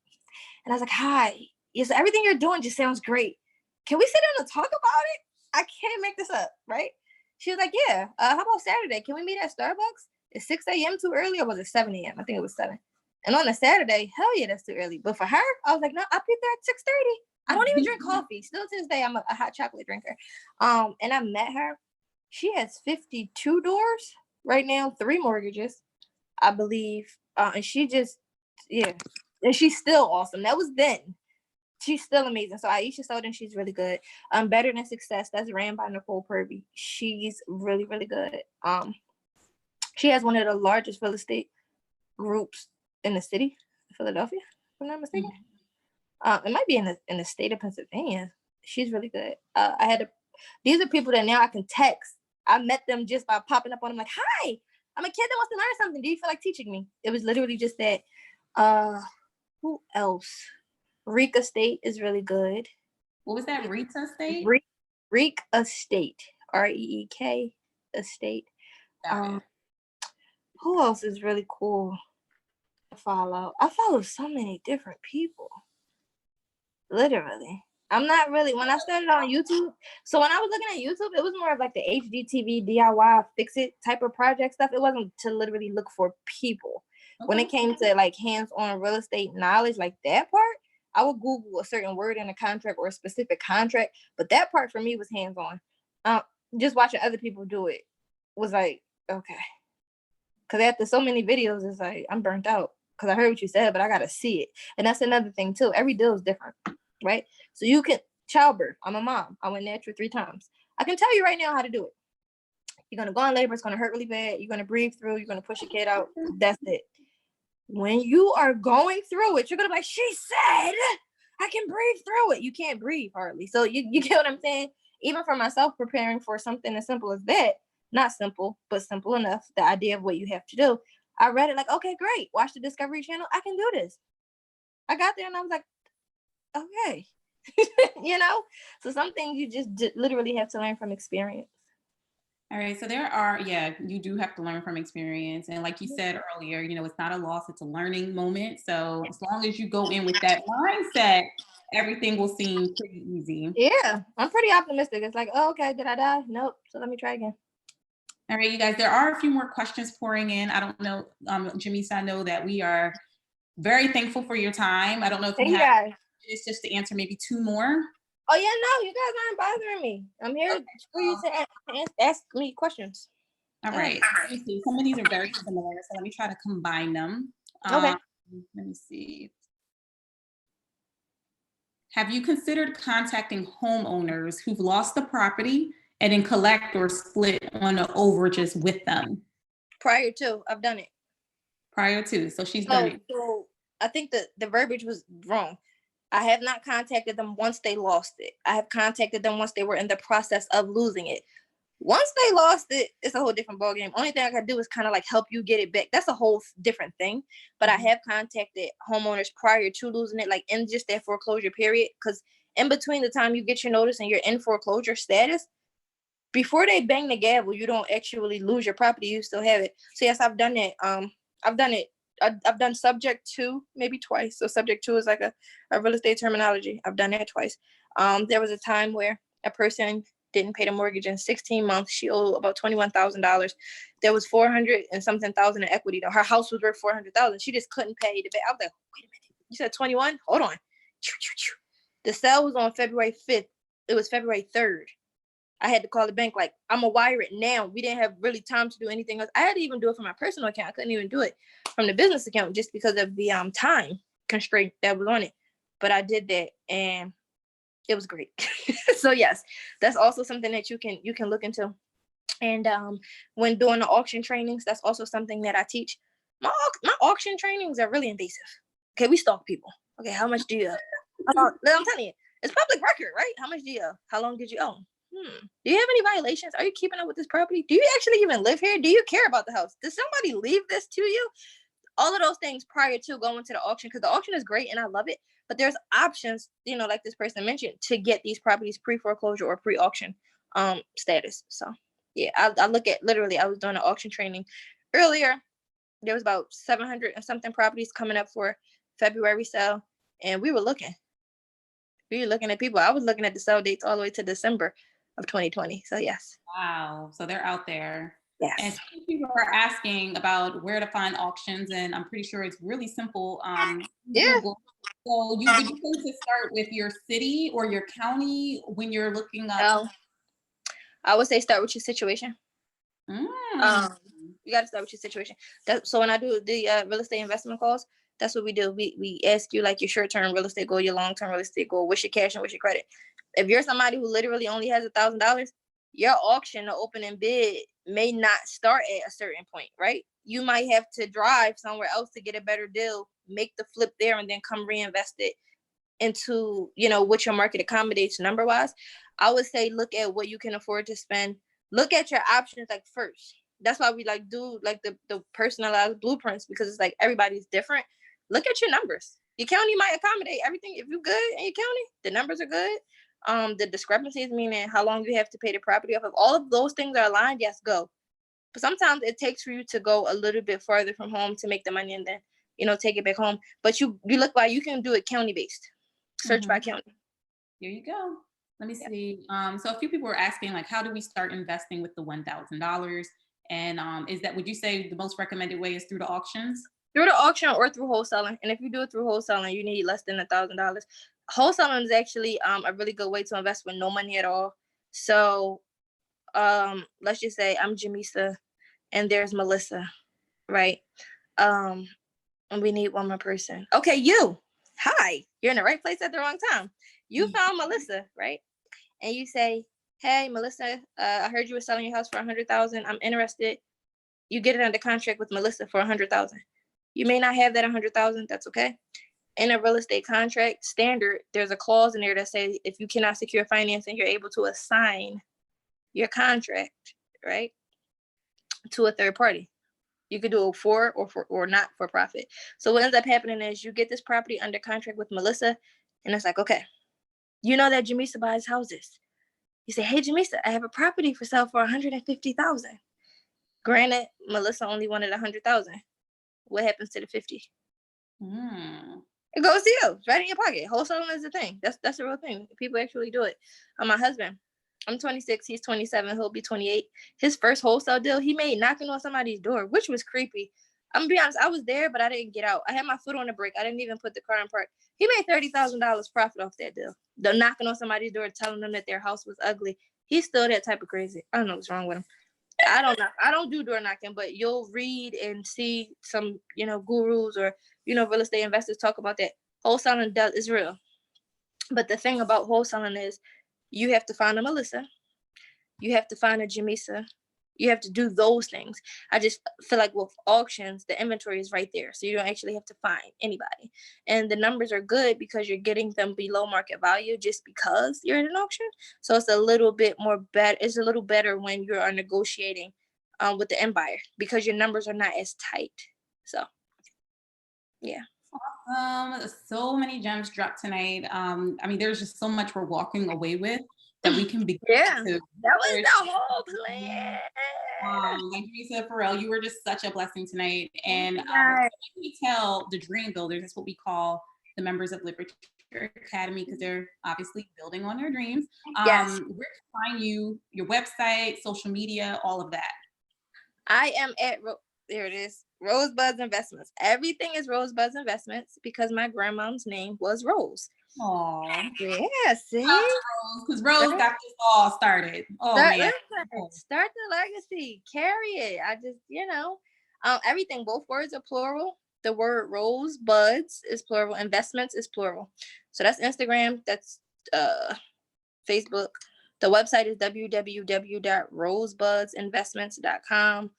And I was like, hi, yes, everything you're doing just sounds great. Can we sit down and talk about it? I can't make this up, right? She was like, yeah, how about Saturday? Can we meet at Starbucks? Is 6 a.m. too early, or was it 7 a.m.? I think it was 7. And on a Saturday, hell yeah, that's too early. But for her, I was like, no, I'll be there at 6:30. I don't even drink coffee. Still to this day, I'm a hot chocolate drinker. And I met her. She has 52 doors right now, 3 mortgages, I believe. And she just, yeah. And she's still awesome. That was then. She's still amazing. So Aisha Selden, she's really good. Better Than Success, that's ran by Nicole Purby. She's really, really good. She has one of the largest real estate groups in the city of Philadelphia, if I'm not mistaken. It might be in the state of Pennsylvania. She's really good. These are people that now I can text. I met them just by popping up on them like, hi, I'm a kid that wants to learn something. Do you feel like teaching me? It was literally just that. Who else? Reek Estate is really good. What was that? Rita Estate? Reek Estate. REEK Estate. Who else is really cool to follow? I follow so many different people. Literally. I'm not really, when I started on YouTube, so when I was looking at YouTube, it was more of like the HGTV, DIY, fix it type of project stuff. It wasn't to literally look for people. Okay. When it came to like hands-on real estate knowledge, like that part, I would Google a certain word in a contract or a specific contract, but that part for me was hands-on. Just watching other people do it was like, okay. Because after so many videos, it's like, I'm burnt out because I heard what you said, but I got to see it. And that's another thing too. Every deal is different, right? So you can, childbirth, I'm a mom. I went natural 3 times. I can tell you right now how to do it. You're going to go in labor. It's going to hurt really bad. You're going to breathe through. You're going to push your kid out. That's it. When you are going through it, you're going to be like, she said, I can breathe through it. You can't breathe hardly. So you get what I'm saying? Even for myself, preparing for something as simple as that, not simple, but simple enough, the idea of what you have to do. I read it like, okay, great. Watch the Discovery Channel. I can do this. I got there and I was like, okay. So some things you just literally have to learn from experience. All right. So you do have to learn from experience. And like you said earlier, it's not a loss, it's a learning moment. So as long as you go in with that mindset, everything will seem pretty easy. Yeah, I'm pretty optimistic. It's like, oh, okay, did I die? Nope. So let me try again. All right, you guys, there are a few more questions pouring in. I don't know, Jamisa, I know that we are very thankful for your time. I don't know if you have it's just to answer maybe 2 more. Oh yeah, no, you guys aren't bothering me. I'm here for you to ask me questions. All right. Let me see. Some of these are very similar, so let me try to combine them. Okay. Let me see. Have you considered contacting homeowners who've lost the property and then collect or split on the overages with them? Prior to, I've done it. Prior to, so she's done it. So I think the verbiage was wrong. I have not contacted them once they lost it. I have contacted them once they were in the process of losing it. Once they lost it, it's a whole different ballgame. Only thing I can do is kind of like help you get it back. That's a whole different thing. But I have contacted homeowners prior to losing it, like in just their foreclosure period. Because in between the time you get your notice and you're in foreclosure status, before they bang the gavel, you don't actually lose your property. You still have it. So yes, I've done it. I've done it. I've done subject to maybe twice. So subject to is like a real estate terminology. I've done that twice. There was a time where a person didn't pay the mortgage in 16 months. She owed about $21,000. There was 400 and something thousand in equity though. Her house was worth 400,000. She just couldn't pay the back. I was like, wait a minute. You said 21? Hold on. The sale was on February 5th. It was February 3rd. I had to call the bank like, I'm gonna wire it now. We didn't have really time to do anything else. I had to even do it from my personal account. I couldn't even do it from the business account just because of the time constraint that was on it. But I did that and it was great. So yes, that's also something that you can look into. And when doing the auction trainings, that's also something that I teach. My auction trainings are really invasive. Okay, we stalk people. Okay, how much do you owe? I'm telling you, it's public record, right? How much do you owe? How long did you own? Do you have any violations? Are you keeping up with this property? Do you actually even live here? Do you care about the house? Does somebody leave this to you? All of those things prior to going to the auction, because the auction is great and I love it, but there's options, like this person mentioned, to get these properties pre-foreclosure or pre-auction status. So yeah, I look at literally, I was doing an auction training earlier. There was about 700 and something properties coming up for February sale, and we were looking at people. I was looking at the sale dates all the way to December of 2020. So yes. Wow. So they're out there. Yes. And people are asking about where to find auctions, and I'm pretty sure it's really simple. Yeah. Google. So would you say to start with your city or your county when you're looking up? I would say start with your situation. You got to start with your situation. So when I do the real estate investment calls, that's what we do. We ask you like your short-term real estate goal, your long-term real estate goal, what's your cash and what's your credit. If you're somebody who literally only has $1,000, your auction, the opening bid may not start at a certain point, right? You might have to drive somewhere else to get a better deal, make the flip there, and then come reinvest it into, what your market accommodates number-wise. I would say look at what you can afford to spend. Look at your options like first. That's why we like do like the personalized blueprints, because it's like everybody's different. Look at your numbers. Your county might accommodate everything. If you're good in your county, the numbers are good. The discrepancies, meaning how long you have to pay the property off. If all of those things are aligned, yes, go. But sometimes it takes for you to go a little bit farther from home to make the money and then, take it back home. But you look like you can do it county based. Search by county. Here you go. Let me see. So a few people were asking, like, how do we start investing with the $1,000? And would you say the most recommended way is through the auctions? Through the auction or through wholesaling. And if you do it through wholesaling, you need less than $1,000. Wholesaling is actually a really good way to invest with no money at all. So let's just say I'm Jamisa and there's Melissa, right? And we need one more person. Okay, you. Hi, you're in the right place at the wrong time. You found Melissa, right? And you say, hey, Melissa, I heard you were selling your house for $100,000. I'm interested. You get it under contract with Melissa for $100,000. You may not have that $100,000. That's okay. In a real estate contract standard, there's a clause in there that says if you cannot secure financing, you're able to assign your contract, right, to a third party. You could do it for or not for profit. So what ends up happening is you get this property under contract with Melissa, and it's like, okay, you know that Jamisa buys houses. You say, hey, Jamisa, I have a property for sale for $150,000. Granted, Melissa only wanted $100,000. What happens to the 50? It goes to you. It's right in your pocket. Wholesaling is a thing. That's a real thing. People actually do it. My husband, I'm 26. He's 27. He'll be 28. His first wholesale deal he made knocking on somebody's door, which was creepy. I'm gonna be honest. I was there, but I didn't get out. I had my foot on the brake. I didn't even put the car in park. He made $30,000 profit off that deal. The knocking on somebody's door, telling them that their house was ugly. He's still that type of crazy. I don't know what's wrong with him. I don't do door knocking, but you'll read and see some, gurus or, real estate investors talk about that. Wholesaling is real. But the thing about wholesaling is you have to find a Melissa. You have to find a Jamisa. You have to do those things. I just feel like with auctions, the inventory is right there. So you don't actually have to find anybody. And the numbers are good because you're getting them below market value just because you're in an auction. So it's a little bit more better. It's a little better when you are negotiating with the end buyer because your numbers are not as tight. So, yeah. So many gems dropped tonight. I mean, there's just so much we're walking away with that we can begin to. That was the whole plan. Like you said, Pharrell, you were just such a blessing tonight. And we tell the dream builders, that's what we call the members of Literature Academy, because they're obviously building on their dreams. Yes. Where can find you, your website, social media, all of that? I am at there it is, Rosebuds Investments. Everything is Rosebuds Investments because my grandmom's name was Rose. Oh, yeah, see, because Rose got this all started. Man, start the legacy, carry it. I just, everything. Both words are plural. The word Rosebuds is plural. Investments is plural. So that's Instagram. That's Facebook. The website is www.rosebudsinvestments.com.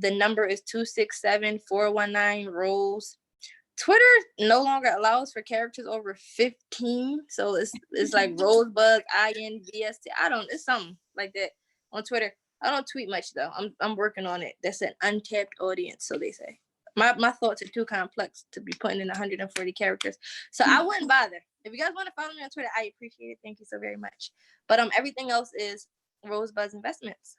The number is 267-419-ROSE. Twitter no longer allows for characters over 15. So it's like Rosebuds, INVST. It's something like that on Twitter. I don't tweet much though. I'm working on it. That's an untapped audience, so they say. My thoughts are too complex to be putting in 140 characters. So I wouldn't bother. If you guys want to follow me on Twitter, I appreciate it. Thank you so very much. But everything else is Rosebuds Investments.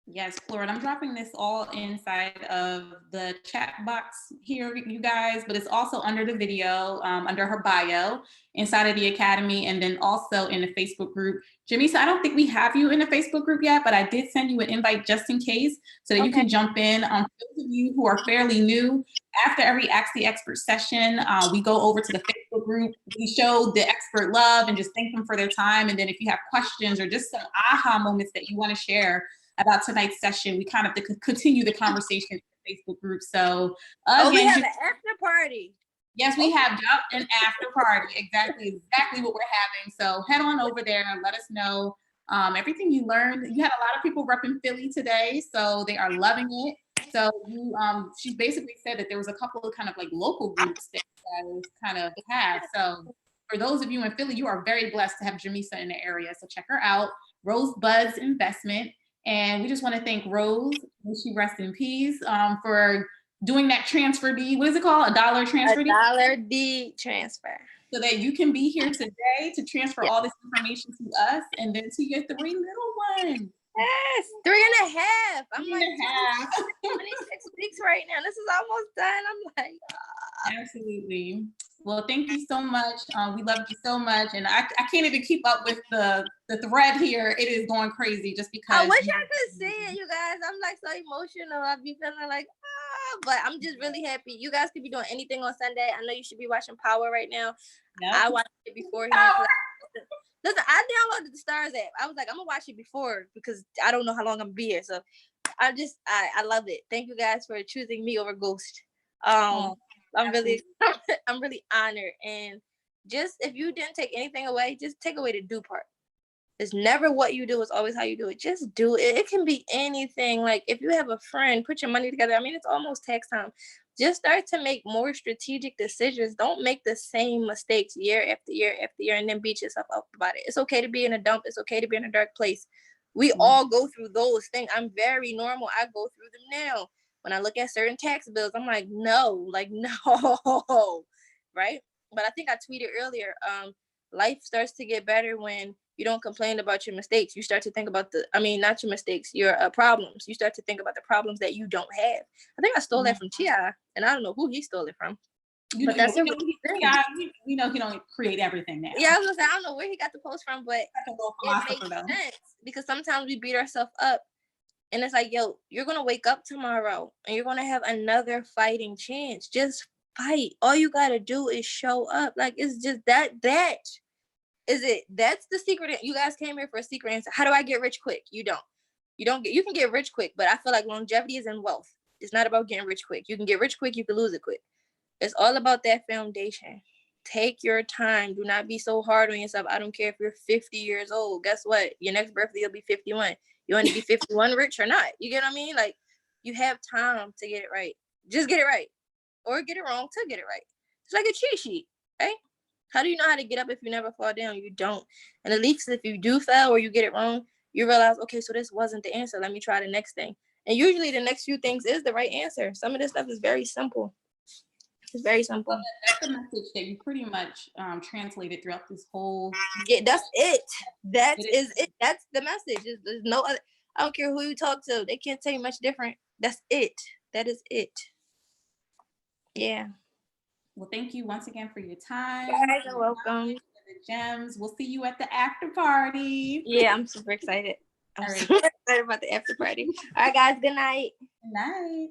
Yes, Florida. I'm dropping this all inside of the chat box here, you guys, but it's also under the video, under her bio, inside of the Academy, and then also in the Facebook group. Jamisa, I don't think we have you in the Facebook group yet, but I did send you an invite just in case so that you can jump in. For those of you who are fairly new, after every Ask the Expert session, we go over to the Facebook group. We show the expert love and just thank them for their time. And then if you have questions or just some aha moments that you want to share about tonight's session, we kind of continue the conversation in the Facebook group. So again, we have an after party. Yes, we have an after party. Exactly what we're having. So head on over there and let us know everything you learned. You had a lot of people repping Philly today, so they are loving it. So she basically said that there was a couple of kind of like local groups that you guys kind of have. So for those of you in Philly, you are very blessed to have Jamisa in the area. So check her out, Rosebuds Investment. And we just want to thank Rose, may she rest in peace, for doing that transfer deed. What is it called? $1 transfer deed? $1 deed transfer. So that you can be here today to transfer all this information to us and then to your 3 little ones. Yes, 3.5. I'm like 26 weeks right now. This is almost done. I'm like, Absolutely. Well, thank you so much. We love you so much. And I can't even keep up with the thread here. It is going crazy just because. I wish I could see it, you guys. I'm like so emotional. I'll be feeling like, but I'm just really happy. You guys could be doing anything on Sunday. I know you should be watching Power right now. Yep. I watched it beforehand. Listen, I downloaded the Stars app. I was like, I'm gonna watch it before because I don't know how long I'm gonna be here. So I love it. Thank you guys for choosing me over Ghost. I'm really honored. And just if you didn't take anything away, just take away the do part. It's never what you do, it's always how you do it. Just do it. It can be anything. Like if you have a friend, put your money together. I mean, it's almost tax time. Just start to make more strategic decisions. Don't make the same mistakes year after year after year and then beat yourself up about it. It's okay to be in a dump. It's okay to be in a dark place. We all go through those things. I'm very normal. I go through them now. When I look at certain tax bills, I'm like, no, right? But I think I tweeted earlier, life starts to get better when you don't complain about your mistakes. You start to think about not your mistakes, your problems. You start to think about the problems that you don't have. I think I stole that from T.I., and I don't know who he stole it from. We know he don't create everything now. Yeah, I was gonna say, I don't know where he got the post from, but it makes sense because sometimes we beat ourselves up. And it's like, yo, you're going to wake up tomorrow and you're going to have another fighting chance. Just fight. All you got to do is show up. Like, it's just that is it. That's the secret. You guys came here for a secret answer. How do I get rich quick? You don't. You can get rich quick, but I feel like longevity is in wealth. It's not about getting rich quick. You can get rich quick, you can lose it quick. It's all about that foundation. Take your time. Do not be so hard on yourself. I don't care if you're 50 years old. Guess what? Your next birthday, you'll be 51. You want to be 51 rich or not? You get what I mean? Like, you have time to get it right. Just get it right. Or get it wrong to get it right. It's like a cheat sheet, right? How do you know how to get up if you never fall down? You don't. And at least if you do fail or you get it wrong, you realize, okay, so this wasn't the answer. Let me try the next thing. And usually the next few things is the right answer. Some of this stuff is very simple. It's very simple. Well, that's the message that you pretty much translated throughout this whole. Yeah, that's it. That is it. That's the message. There's no other. I don't care who you talk to. They can't tell you much different. That's it. That is it. Yeah. Well, thank you once again for your time. You guys are welcome. The gems. We'll see you at the after party. Yeah, I'm super excited. I'm super excited about the after party. All right, guys. Good night. Good night.